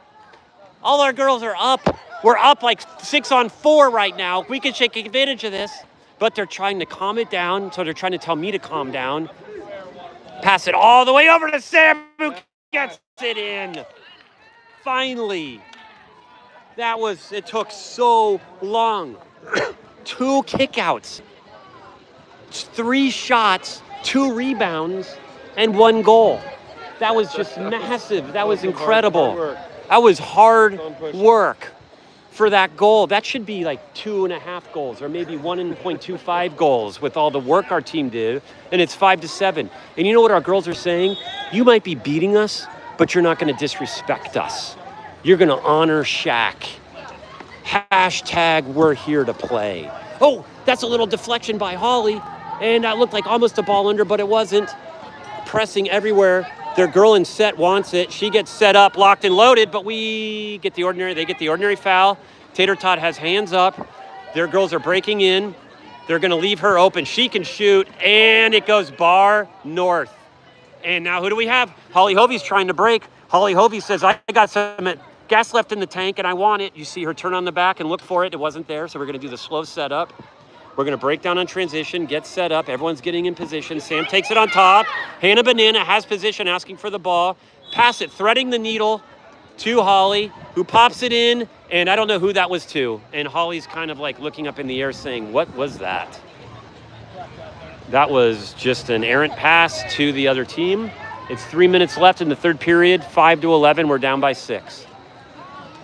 All our girls are up. We're up like 6-on-4 right now. We can take advantage of this, but they're trying to calm it down, so they're trying to tell me to calm down. Pass it all the way over to Sam, who gets it in. Finally. It took so long. 2 kickouts, 3 shots, 2 rebounds, and 1 goal. That was just massive. That was incredible. That was hard work for that goal. That should be like 2.5 goals, or maybe 1.25 goals with all the work our team did. And it's 5-7. And you know what our girls are saying? You might be beating us, but you're not going to disrespect us. You're going to honor SHAQ. Hashtag we're here to play. Oh, that's a little deflection by Holly. And that looked like almost a ball under, but it wasn't. Pressing everywhere. Their girl in set wants it. She gets set up, locked and loaded, but they get the ordinary foul. Tater Tot has hands up. Their girls are breaking in. They're gonna leave her open. She can shoot, and it goes bar north. And now who do we have? Holly Hovey's trying to break. Holly Hovey says, I got some gas left in the tank and I want it. You see her turn on the back and look for it. It wasn't there, so we're gonna do the slow setup. We're going to break down on transition, get set up. Everyone's getting in position. Sam takes it on top. Hannah Banana has position, asking for the ball. Pass it, threading the needle to Holly, who pops it in. And I don't know who that was to. And Holly's kind of like looking up in the air saying, what was that? That was just an errant pass to the other team. It's 3 minutes left in the third period, 5-11. We're down by 6.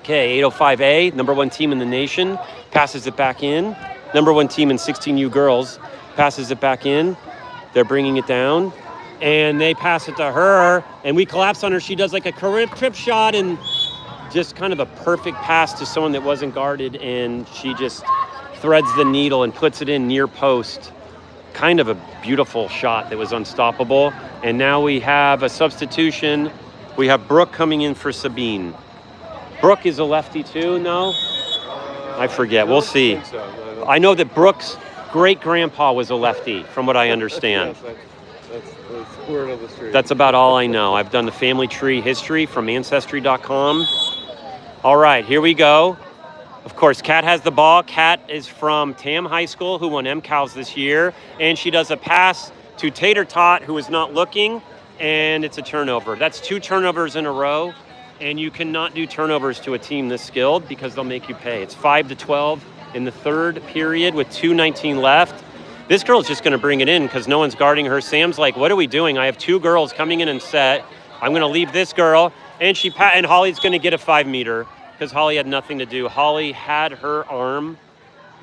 Okay, 805A, number 1 team in the nation, passes it back in. Number 1 team in 16U girls passes it back in. They're bringing it down, and they pass it to her, and we collapse on her. She does like a trip shot, and just kind of a perfect pass to someone that wasn't guarded, and she just threads the needle and puts it in near post. Kind of a beautiful shot that was unstoppable. And now we have a substitution. We have Brooke coming in for Sabine. Brooke is a lefty too, no? I forget, we'll see. I know that Brooke's great-grandpa was a lefty, from what I understand. That's word on the street. That's about all I know. I've done the family tree history from Ancestry.com. All right, here we go. Of course, Kat has the ball. Kat is from Tam High School, who won MCALs this year. And she does a pass to Tater Tot, who is not looking, and it's a turnover. That's 2 turnovers in a row, and you cannot do turnovers to a team this skilled because they'll make you pay. It's 5-12. In the third period with 2:19 left. This girl's just going to bring it in because no one's guarding her. Sam's like, what are we doing? I have 2 girls coming in and set. I'm going to leave this girl. And Holly's going to get a 5-meter because Holly had nothing to do. Holly had her arm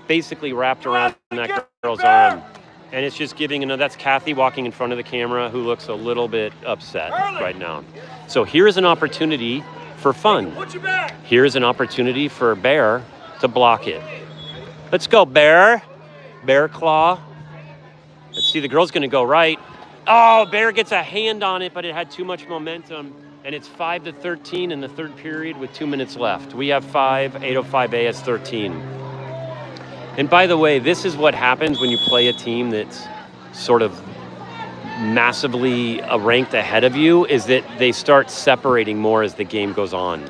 basically wrapped around that girl's arm. And it's just giving another. That's Kathy walking in front of the camera, who looks a little bit upset right now. So here's an opportunity for fun. Here's an opportunity for Bear to block it. Let's go, Bear. Bear claw. Let's see, the girl's going to go right. Oh, Bear gets a hand on it, but it had too much momentum. and it's 5-13 in the third period with 2 minutes left. We have 5, 805A has 13. And by the way, this is what happens when you play a team that's sort of massively ranked ahead of you, is that they start separating more as the game goes on.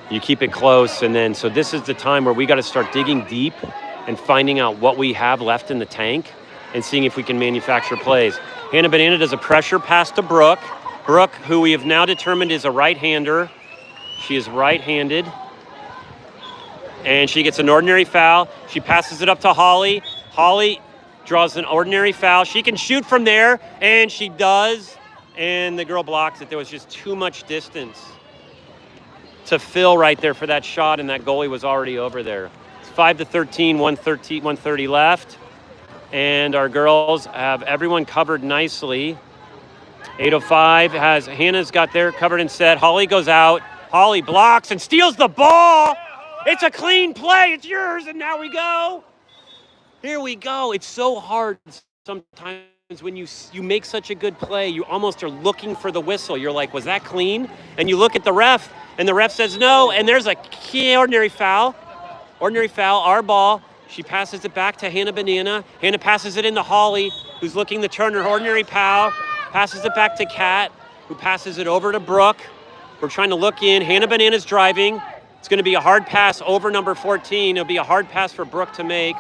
You keep it close, and then, so this is the time where we got to start digging deep and finding out what we have left in the tank and seeing if we can manufacture plays. Hannah Banana does a pressure pass to Brooke. Brooke, who we have now determined is a right-hander. She is right-handed. And she gets an ordinary foul. She passes it up to Holly. Holly draws an ordinary foul. She can shoot from there, and she does. And the girl blocks it. There was just too much distance to fill right there for that shot, and that goalie was already over there. It's 5-13, 130 left. And our girls have everyone covered nicely. 805 has, Hannah's got there covered and set. Holly goes out. Holly blocks and steals the ball. It's a clean play. It's yours, and now we go. Here we go. It's so hard sometimes when you make such a good play, you almost are looking for the whistle. You're like, was that clean? And you look at the ref, and the ref says no, and there's a ordinary foul. Ordinary foul, our ball. She passes it back to Hannah Banana. Hannah passes it into Holly, who's looking to turn her ordinary foul. Passes it back to Kat, who passes it over to Brooke. We're trying to look in. Hannah Banana's driving. It's going to be a hard pass over number 14. It'll be a hard pass for Brooke to make.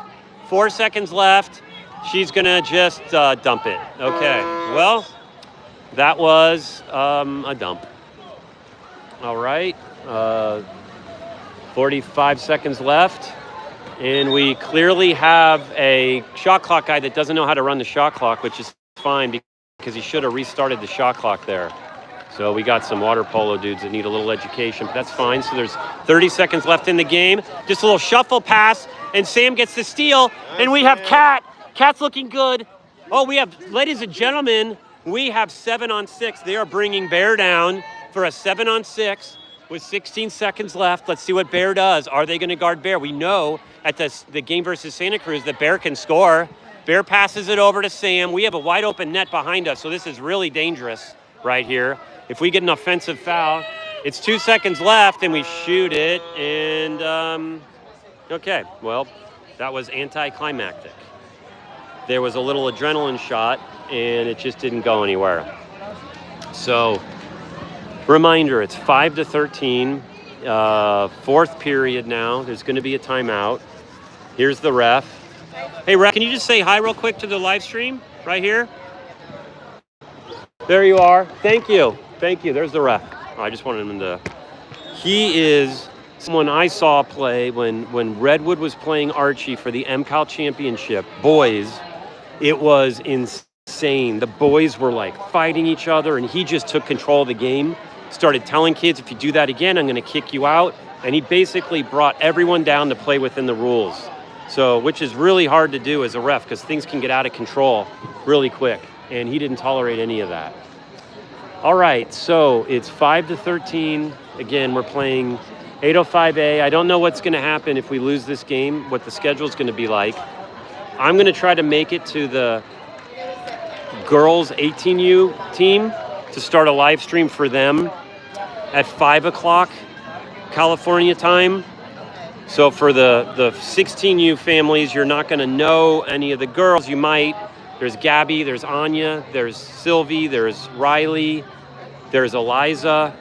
4 seconds left. She's going to just dump it. Okay, well, that was a dump. All right, 45 seconds left. And we clearly have a shot clock guy that doesn't know how to run the shot clock, which is fine because he should have restarted the shot clock there. So we got some water polo dudes that need a little education, but that's fine. So there's 30 seconds left in the game. Just a little shuffle pass, and Sam gets the steal, and we have Kat. Kat's looking good. Oh, we have, ladies and gentlemen, we have 7-on-6. They are bringing Bear down for a 7-on-6 with 16 seconds left. Let's see what Bear does. Are they going to guard Bear? We know at the game versus Santa Cruz that Bear can score. Bear passes it over to Sam. We have a wide open net behind us, so this is really dangerous right here. If we get an offensive foul, it's 2 seconds left, and we shoot it, and okay, well, that was anticlimactic. There was a little adrenaline shot, and it just didn't go anywhere. So, reminder, it's 5-13, fourth period now. There's going to be a timeout. Here's the ref. Hey, ref, can you just say hi real quick to the live stream right here? There you are. Thank you. Thank you. There's the ref. Oh, I just wanted him to... He is someone I saw play when Redwood was playing Archie for the MCAL championship. Boys, it was insane. The boys were like fighting each other, and he just took control of the game. Started telling kids, if you do that again, I'm going to kick you out. And he basically brought everyone down to play within the rules. So, which is really hard to do as a ref because things can get out of control really quick. And he didn't tolerate any of that. All right, so it's 5-13. Again, we're playing 805A. I don't know what's going to happen if we lose this game, what the schedule's going to be like. I'm going to try to make it to the girls 18U team to start a live stream for them at 5 o'clock California time. So for the 16U families, you're not going to know any of the girls. You might. There's Gabby, there's Anya, there's Sylvie, there's Riley, there's Eliza.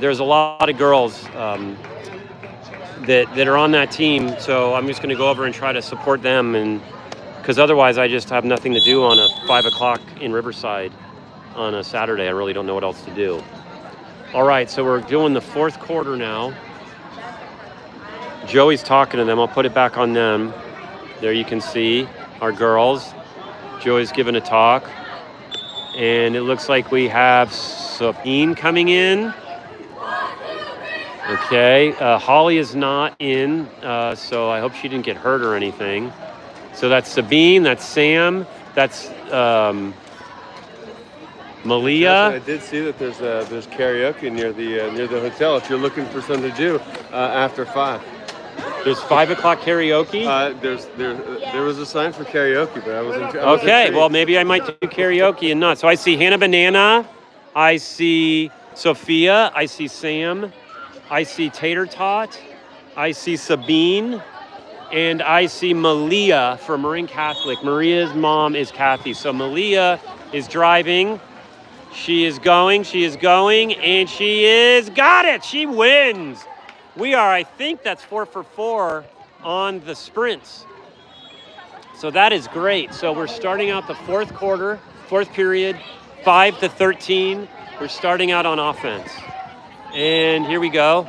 There's a lot of girls that are on that team. So I'm just going to go over and try to support them, and because otherwise I just have nothing to do on a 5 o'clock in Riverside on a Saturday. I really don't know what else to do. All right, so we're doing the fourth quarter now. Joey's talking to them. I'll put it back on them. There you can see our girls. Joey's giving a talk. And it looks like we have Sabine coming in. Okay, Holly is not in, so I hope she didn't get hurt or anything. So that's Sabine, that's Sam, that's Malia. I did see that there's karaoke near the hotel if you're looking for something to do after 5. There's 5 o'clock karaoke? There was a sign for karaoke, but I wasn't. Okay, well maybe I might do karaoke and not. So I see Hannah Banana, I see Sophia, I see Sam, I see Tater Tot, I see Sabine, and I see Malia for Marin Catholic. Maria's mom is Kathy. So Malia is driving. She is going, and she is got it. She wins. We are, I think that's 4 for 4 on the sprints. So that is great. So we're starting out the fourth period, 5-13. We're starting out on offense. And here we go.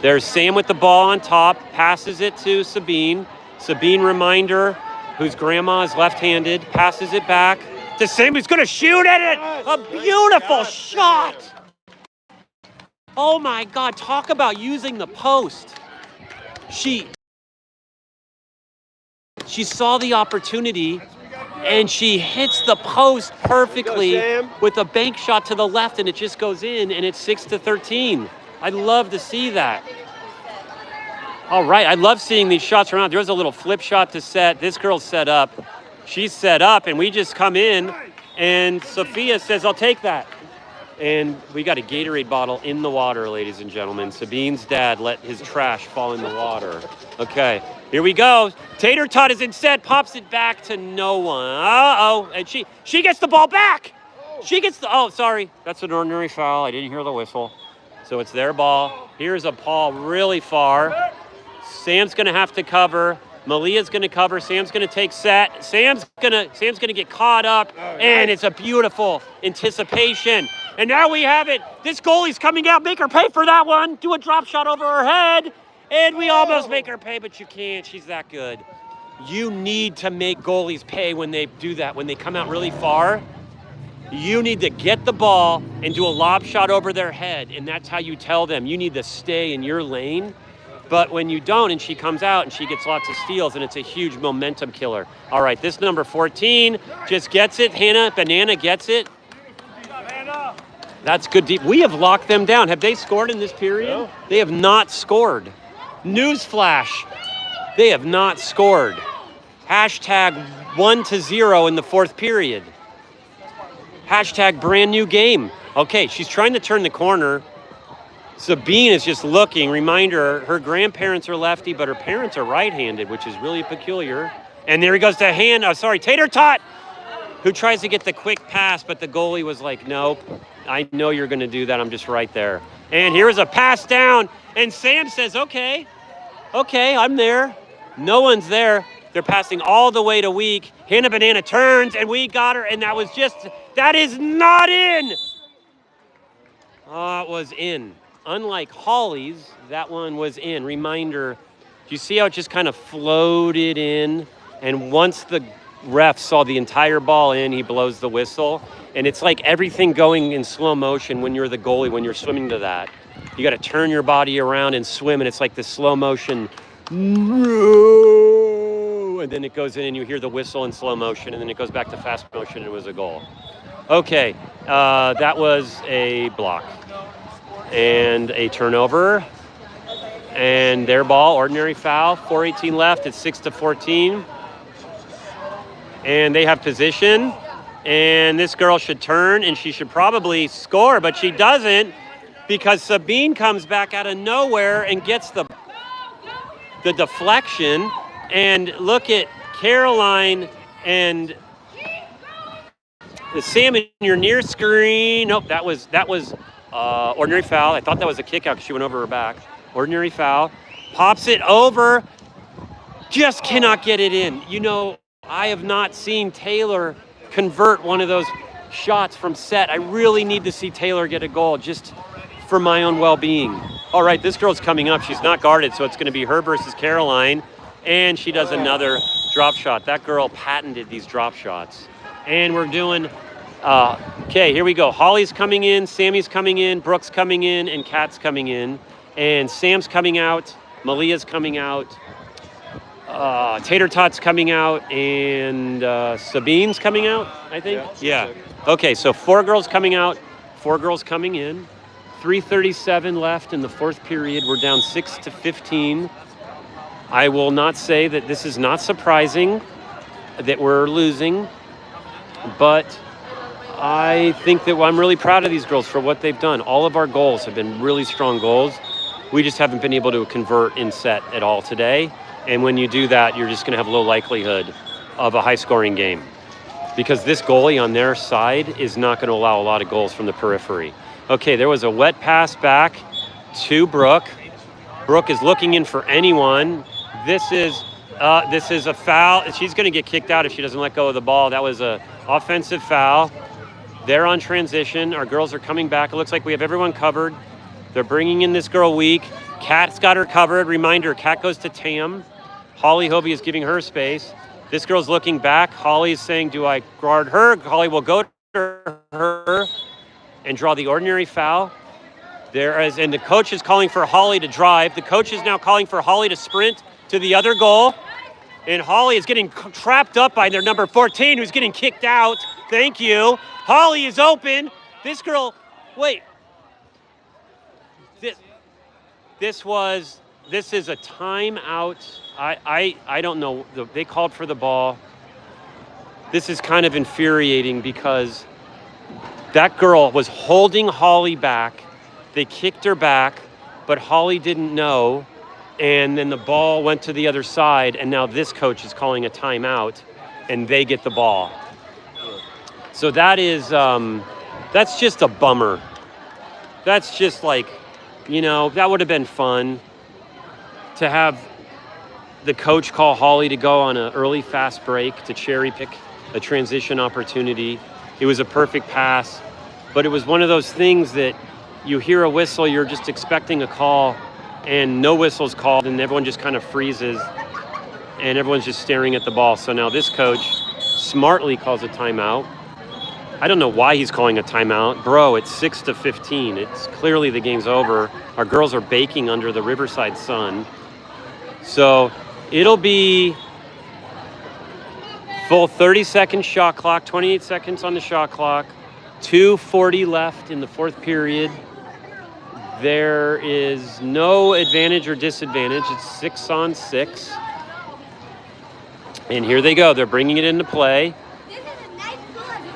There's Sam with the ball on top, passes it to Sabine. Sabine, reminder, whose grandma is left-handed, passes it back to Sam, who's going to shoot at it. A beautiful shot. Oh my God, talk about using the post. She saw the opportunity and she hits the post perfectly with a bank shot to the left, and it just goes in, and it's 6-13. I love to see that. All right, I love seeing these shots around. There was a little flip shot to set. This girl's set up. She's set up, and we just come in, and Sophia says, I'll take that. And we got a Gatorade bottle in the water, ladies and gentlemen. Sabine's dad let his trash fall in the water. Okay, here we go. Tater Tot is in set, pops it back to no one. Uh-oh, and she gets the ball back. Oh, sorry, that's an ordinary foul. I didn't hear the whistle. So it's their ball. Here's a ball really far. Sam's gonna have to cover. Malia's gonna cover. Sam's gonna take set. Sam's gonna get caught up, and it's a beautiful anticipation. And now we have it. This goalie's coming out. Make her pay for that one. Do a drop shot over her head, and we almost make her pay, but you can't. She's that good. You need to make goalies pay when they do that. When they come out really far, you need to get the ball and do a lob shot over their head, and that's how you tell them you need to stay in your lane. But when you don't, and she comes out and she gets lots of steals, and it's a huge momentum killer. All right, this number 14 just gets it. Hannah Banana gets it. That's good deep. We have locked them down. Have they scored in this period? No. They have not scored. Newsflash, they have not scored. Hashtag 1-0 in the fourth period. Hashtag brand new game. Okay, she's trying to turn the corner. Sabine is just looking. Reminder, her grandparents are lefty, but her parents are right-handed, which is really peculiar. And there he goes to Tater Tot, who tries to get the quick pass, but the goalie was like, nope, I know you're going to do that. I'm just right there. And here's a pass down, and Sam says, okay, I'm there. No one's there. They're passing all the way to Week. Hannah Banana turns, and we got her, and that is not in. It was in. Unlike Holly's, that one was in. Reminder, do you see how it just kind of floated in? And once the ref saw the entire ball in, he blows the whistle. And it's like everything going in slow motion when you're the goalie, when you're swimming to that. You got to turn your body around and swim, and it's like the slow motion. And then it goes in, and you hear the whistle in slow motion, and then it goes back to fast motion, and it was a goal. Okay, that was a block. And a turnover. And their ball, ordinary foul. 4:18 left. It's 6-14. And they have position. And this girl should turn, and she should probably score, but she doesn't, because Sabine comes back out of nowhere and gets the deflection. And look at Caroline and the Sam in your near screen. Nope, that was ordinary foul. I thought that was a kick out because she went over her back. Ordinary foul. Pops it over. Just cannot get it in. You know, I have not seen Taylor convert one of those shots from set. I really need to see Taylor get a goal just for my own well-being. All right, this girl's coming up. She's not guarded, so it's going to be her versus Caroline. And she does another drop shot. That girl patented these drop shots. And we're doing... okay, here we go. Holly's coming in, Sammy's coming in, Brooke's coming in, and Kat's coming in. And Sam's coming out, Malia's coming out, Tater Tot's coming out, and Sabine's coming out, I think? Yeah. Okay, so 4 girls coming out, 4 girls coming in. 3:37 left in the fourth period. We're down 6-15. I will not say that this is not surprising that we're losing, but I think that I'm really proud of these girls for what they've done. All of our goals have been really strong goals. We just haven't been able to convert in set at all today. And when you do that, you're just going to have low likelihood of a high-scoring game. Because this goalie on their side is not going to allow a lot of goals from the periphery. Okay, there was a wet pass back to Brooke. Brooke is looking in for anyone. This is a foul. She's going to get kicked out if she doesn't let go of the ball. That was an offensive foul. They're on transition. Our girls are coming back. It looks like we have everyone covered. They're bringing in this girl weak. Kat's got her covered. Reminder, Kat goes to Tam. Holly Hovey is giving her space. This girl's looking back. Holly is saying, do I guard her? Holly will go to her and draw the ordinary foul. And the coach is calling for Holly to drive. The coach is now calling for Holly to sprint to the other goal. And Holly is getting trapped up by their number 14, who's getting kicked out. Thank you. Holly is open. This girl, wait. This is a timeout. I don't know. They called for the ball. This is kind of infuriating because that girl was holding Holly back. They kicked her back, but Holly didn't know. And then the ball went to the other side, and now this coach is calling a timeout, and they get the ball. So that's just a bummer. That's just like, that would have been fun to have the coach call Holly to go on an early fast break to cherry pick a transition opportunity. It was a perfect pass, but it was one of those things that you hear a whistle, you're just expecting a call, and no whistle's called, and everyone just kind of freezes, and everyone's just staring at the ball. So now this coach smartly calls a timeout. I don't know why he's calling a timeout. Bro, it's 6-15. It's clearly the game's over. Our girls are baking under the Riverside sun. So it'll be full 30-second shot clock, 28 seconds on the shot clock, 2:40 left in the fourth period. There is no advantage or disadvantage. It's 6-on-6. And here they go. They're bringing it into play.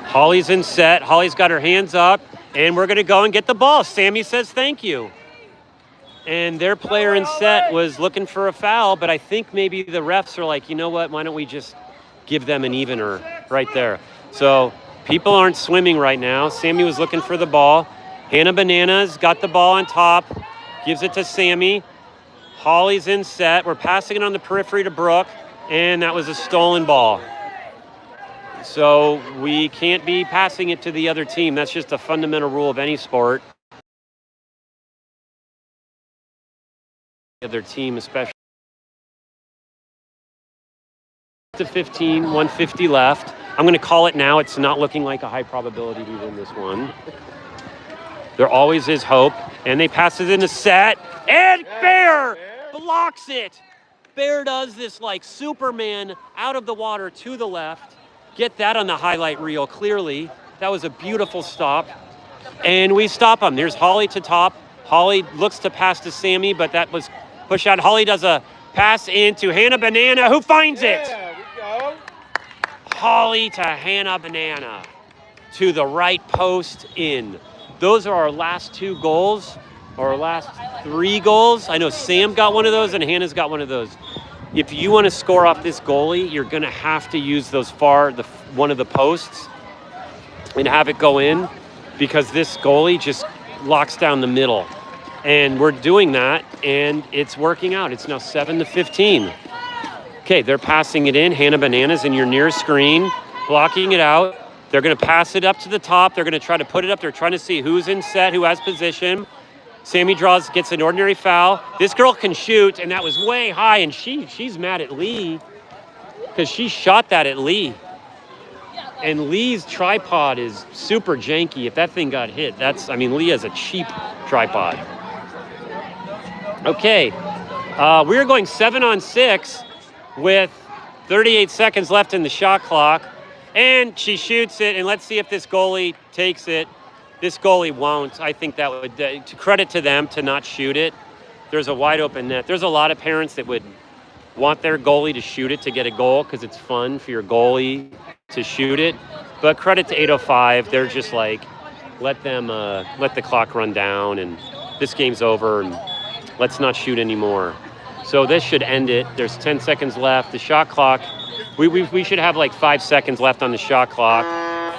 Holly's in set. Holly's got her hands up, and we're going to go and get the ball. Sammy says thank you. And their player in set was looking for a foul, but I think maybe the refs are like, you know what, why don't we just give them an evener right there. So people aren't swimming right now. Sammy was looking for the ball. Hannah Bananas got the ball on top, gives it to Sammy. Holly's in set. We're passing it on the periphery to Brooke, and that was a stolen ball. So we can't be passing it to the other team. That's just a fundamental rule of any sport. The other team, especially. To 15, 150 left. I'm going to call it now. It's not looking like a high probability to win this one. There always is hope. And they pass it in a set. And Bear blocks it. Bear does this like Superman out of the water to the left. Get that on the highlight reel clearly. That was a beautiful stop. And we stop them. There's Holly to top. Holly looks to pass to Sammy, but that was push out. Holly does a pass into Hannah Banana, who finds it. There we go. Holly to Hannah Banana. To the right post in. Those are our last two goals, or our last three goals. I know Sam got one of those and Hannah's got one of those. If you want to score off this goalie, you're going to have to use those one of the posts and have it go in, because this goalie just locks down the middle. And we're doing that, and it's working out. It's now 7-15. Okay, they're passing it in. Hannah Bananas in your near screen, blocking it out. They're going to pass it up to the top. They're going to try to put it up. They're trying to see who's in set, who has position. Sammy gets an ordinary foul. This girl can shoot, and that was way high, and she's mad at Lee because she shot that at Lee. And Lee's tripod is super janky. If that thing got hit, Lee has a cheap tripod. Okay, we're going 7-on-6 with 38 seconds left in the shot clock. And she shoots it, and let's see if this goalie takes it. This goalie won't. I think that would, to credit to them to not shoot it. There's a wide open net. There's a lot of parents that would want their goalie to shoot it to get a goal because it's fun for your goalie to shoot it. But credit to 805. They're just like, let the clock run down, and this game's over, and let's not shoot anymore. So this should end it. There's 10 seconds left. The shot clock, we should have like 5 seconds left on the shot clock.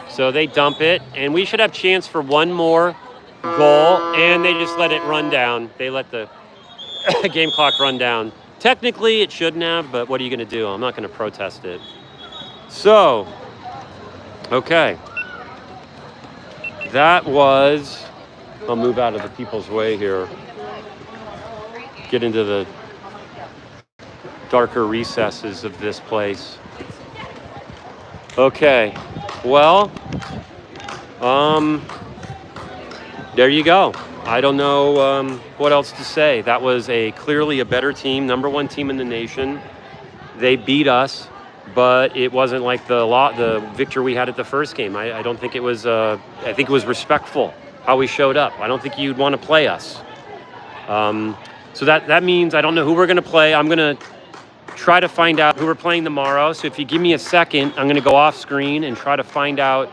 So they dump it, and we should have chance for one more goal, and they just let it run down. They let the game clock run down. Technically, it shouldn't have, but what are you going to do? I'm not going to protest it. So, okay. That was, I'll move out of the people's way here. Get into the darker recesses of this place. Okay, well, there you go. I don't know what else to say. That was clearly a better team, #1 team in the nation. They beat us, but it wasn't like the victory we had at the first game. I don't think it was. I think it was respectful how we showed up. I don't think you'd want to play us. So that means I don't know who we're going to play. I'm going to try to find out who we're playing tomorrow. So if you give me a second, I'm going to go off screen and try to find out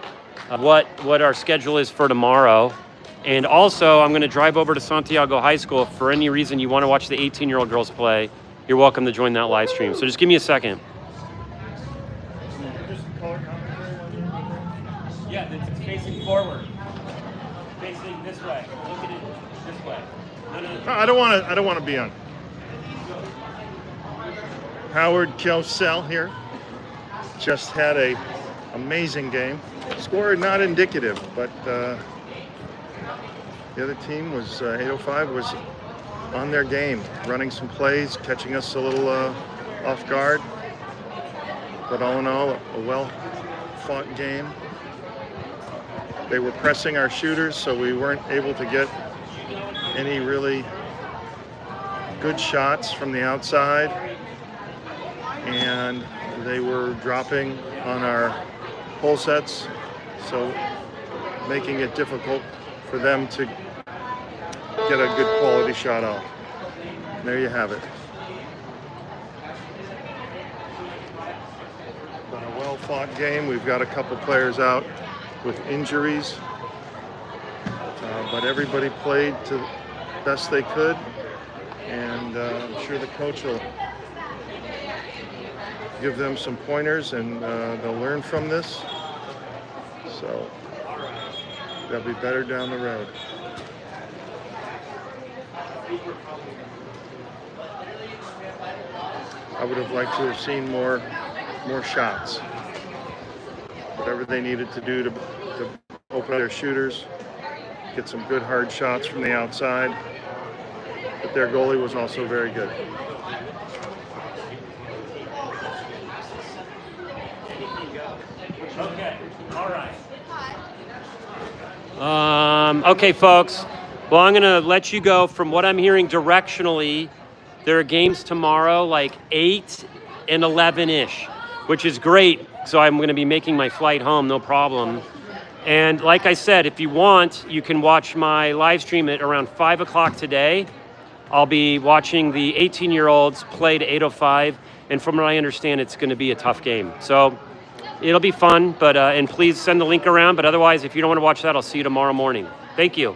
what our schedule is for tomorrow. And also, I'm going to drive over to Santiago High School. If for any reason you want to watch the 18-year-old girls play, you're welcome to join that live stream. So just give me a second. Yeah, it's facing forward. Facing this way. Look at it this way. No, I don't want to be on. Howard Kelsell here. Just had a amazing game. Score not indicative, but the other team was 805 was on their game, running some plays, catching us a little off guard. But all in all, a well-fought game. They were pressing our shooters, so we weren't able to get any really good shots from the outside. And they were dropping on our pull sets, so making it difficult for them to get a good quality shot off. There you have it. Been a well-fought game. We've got a couple players out with injuries, but everybody played to the best they could, and I'm sure the coach will give them some pointers, and they'll learn from this. So they'll be better down the road. I would have liked to have seen more shots. Whatever they needed to do to open up their shooters, get some good hard shots from the outside. But their goalie was also very good. Okay, all right. Okay, folks. Well, I'm going to let you go. From what I'm hearing directionally, there are games tomorrow like 8 and 11-ish, which is great. So I'm going to be making my flight home, no problem. And like I said, if you want, you can watch my live stream at around 5 o'clock today. I'll be watching the 18-year-olds play to 805. And from what I understand, it's going to be a tough game. So it'll be fun, but and please send the link around. But otherwise, if you don't want to watch that, I'll see you tomorrow morning. Thank you.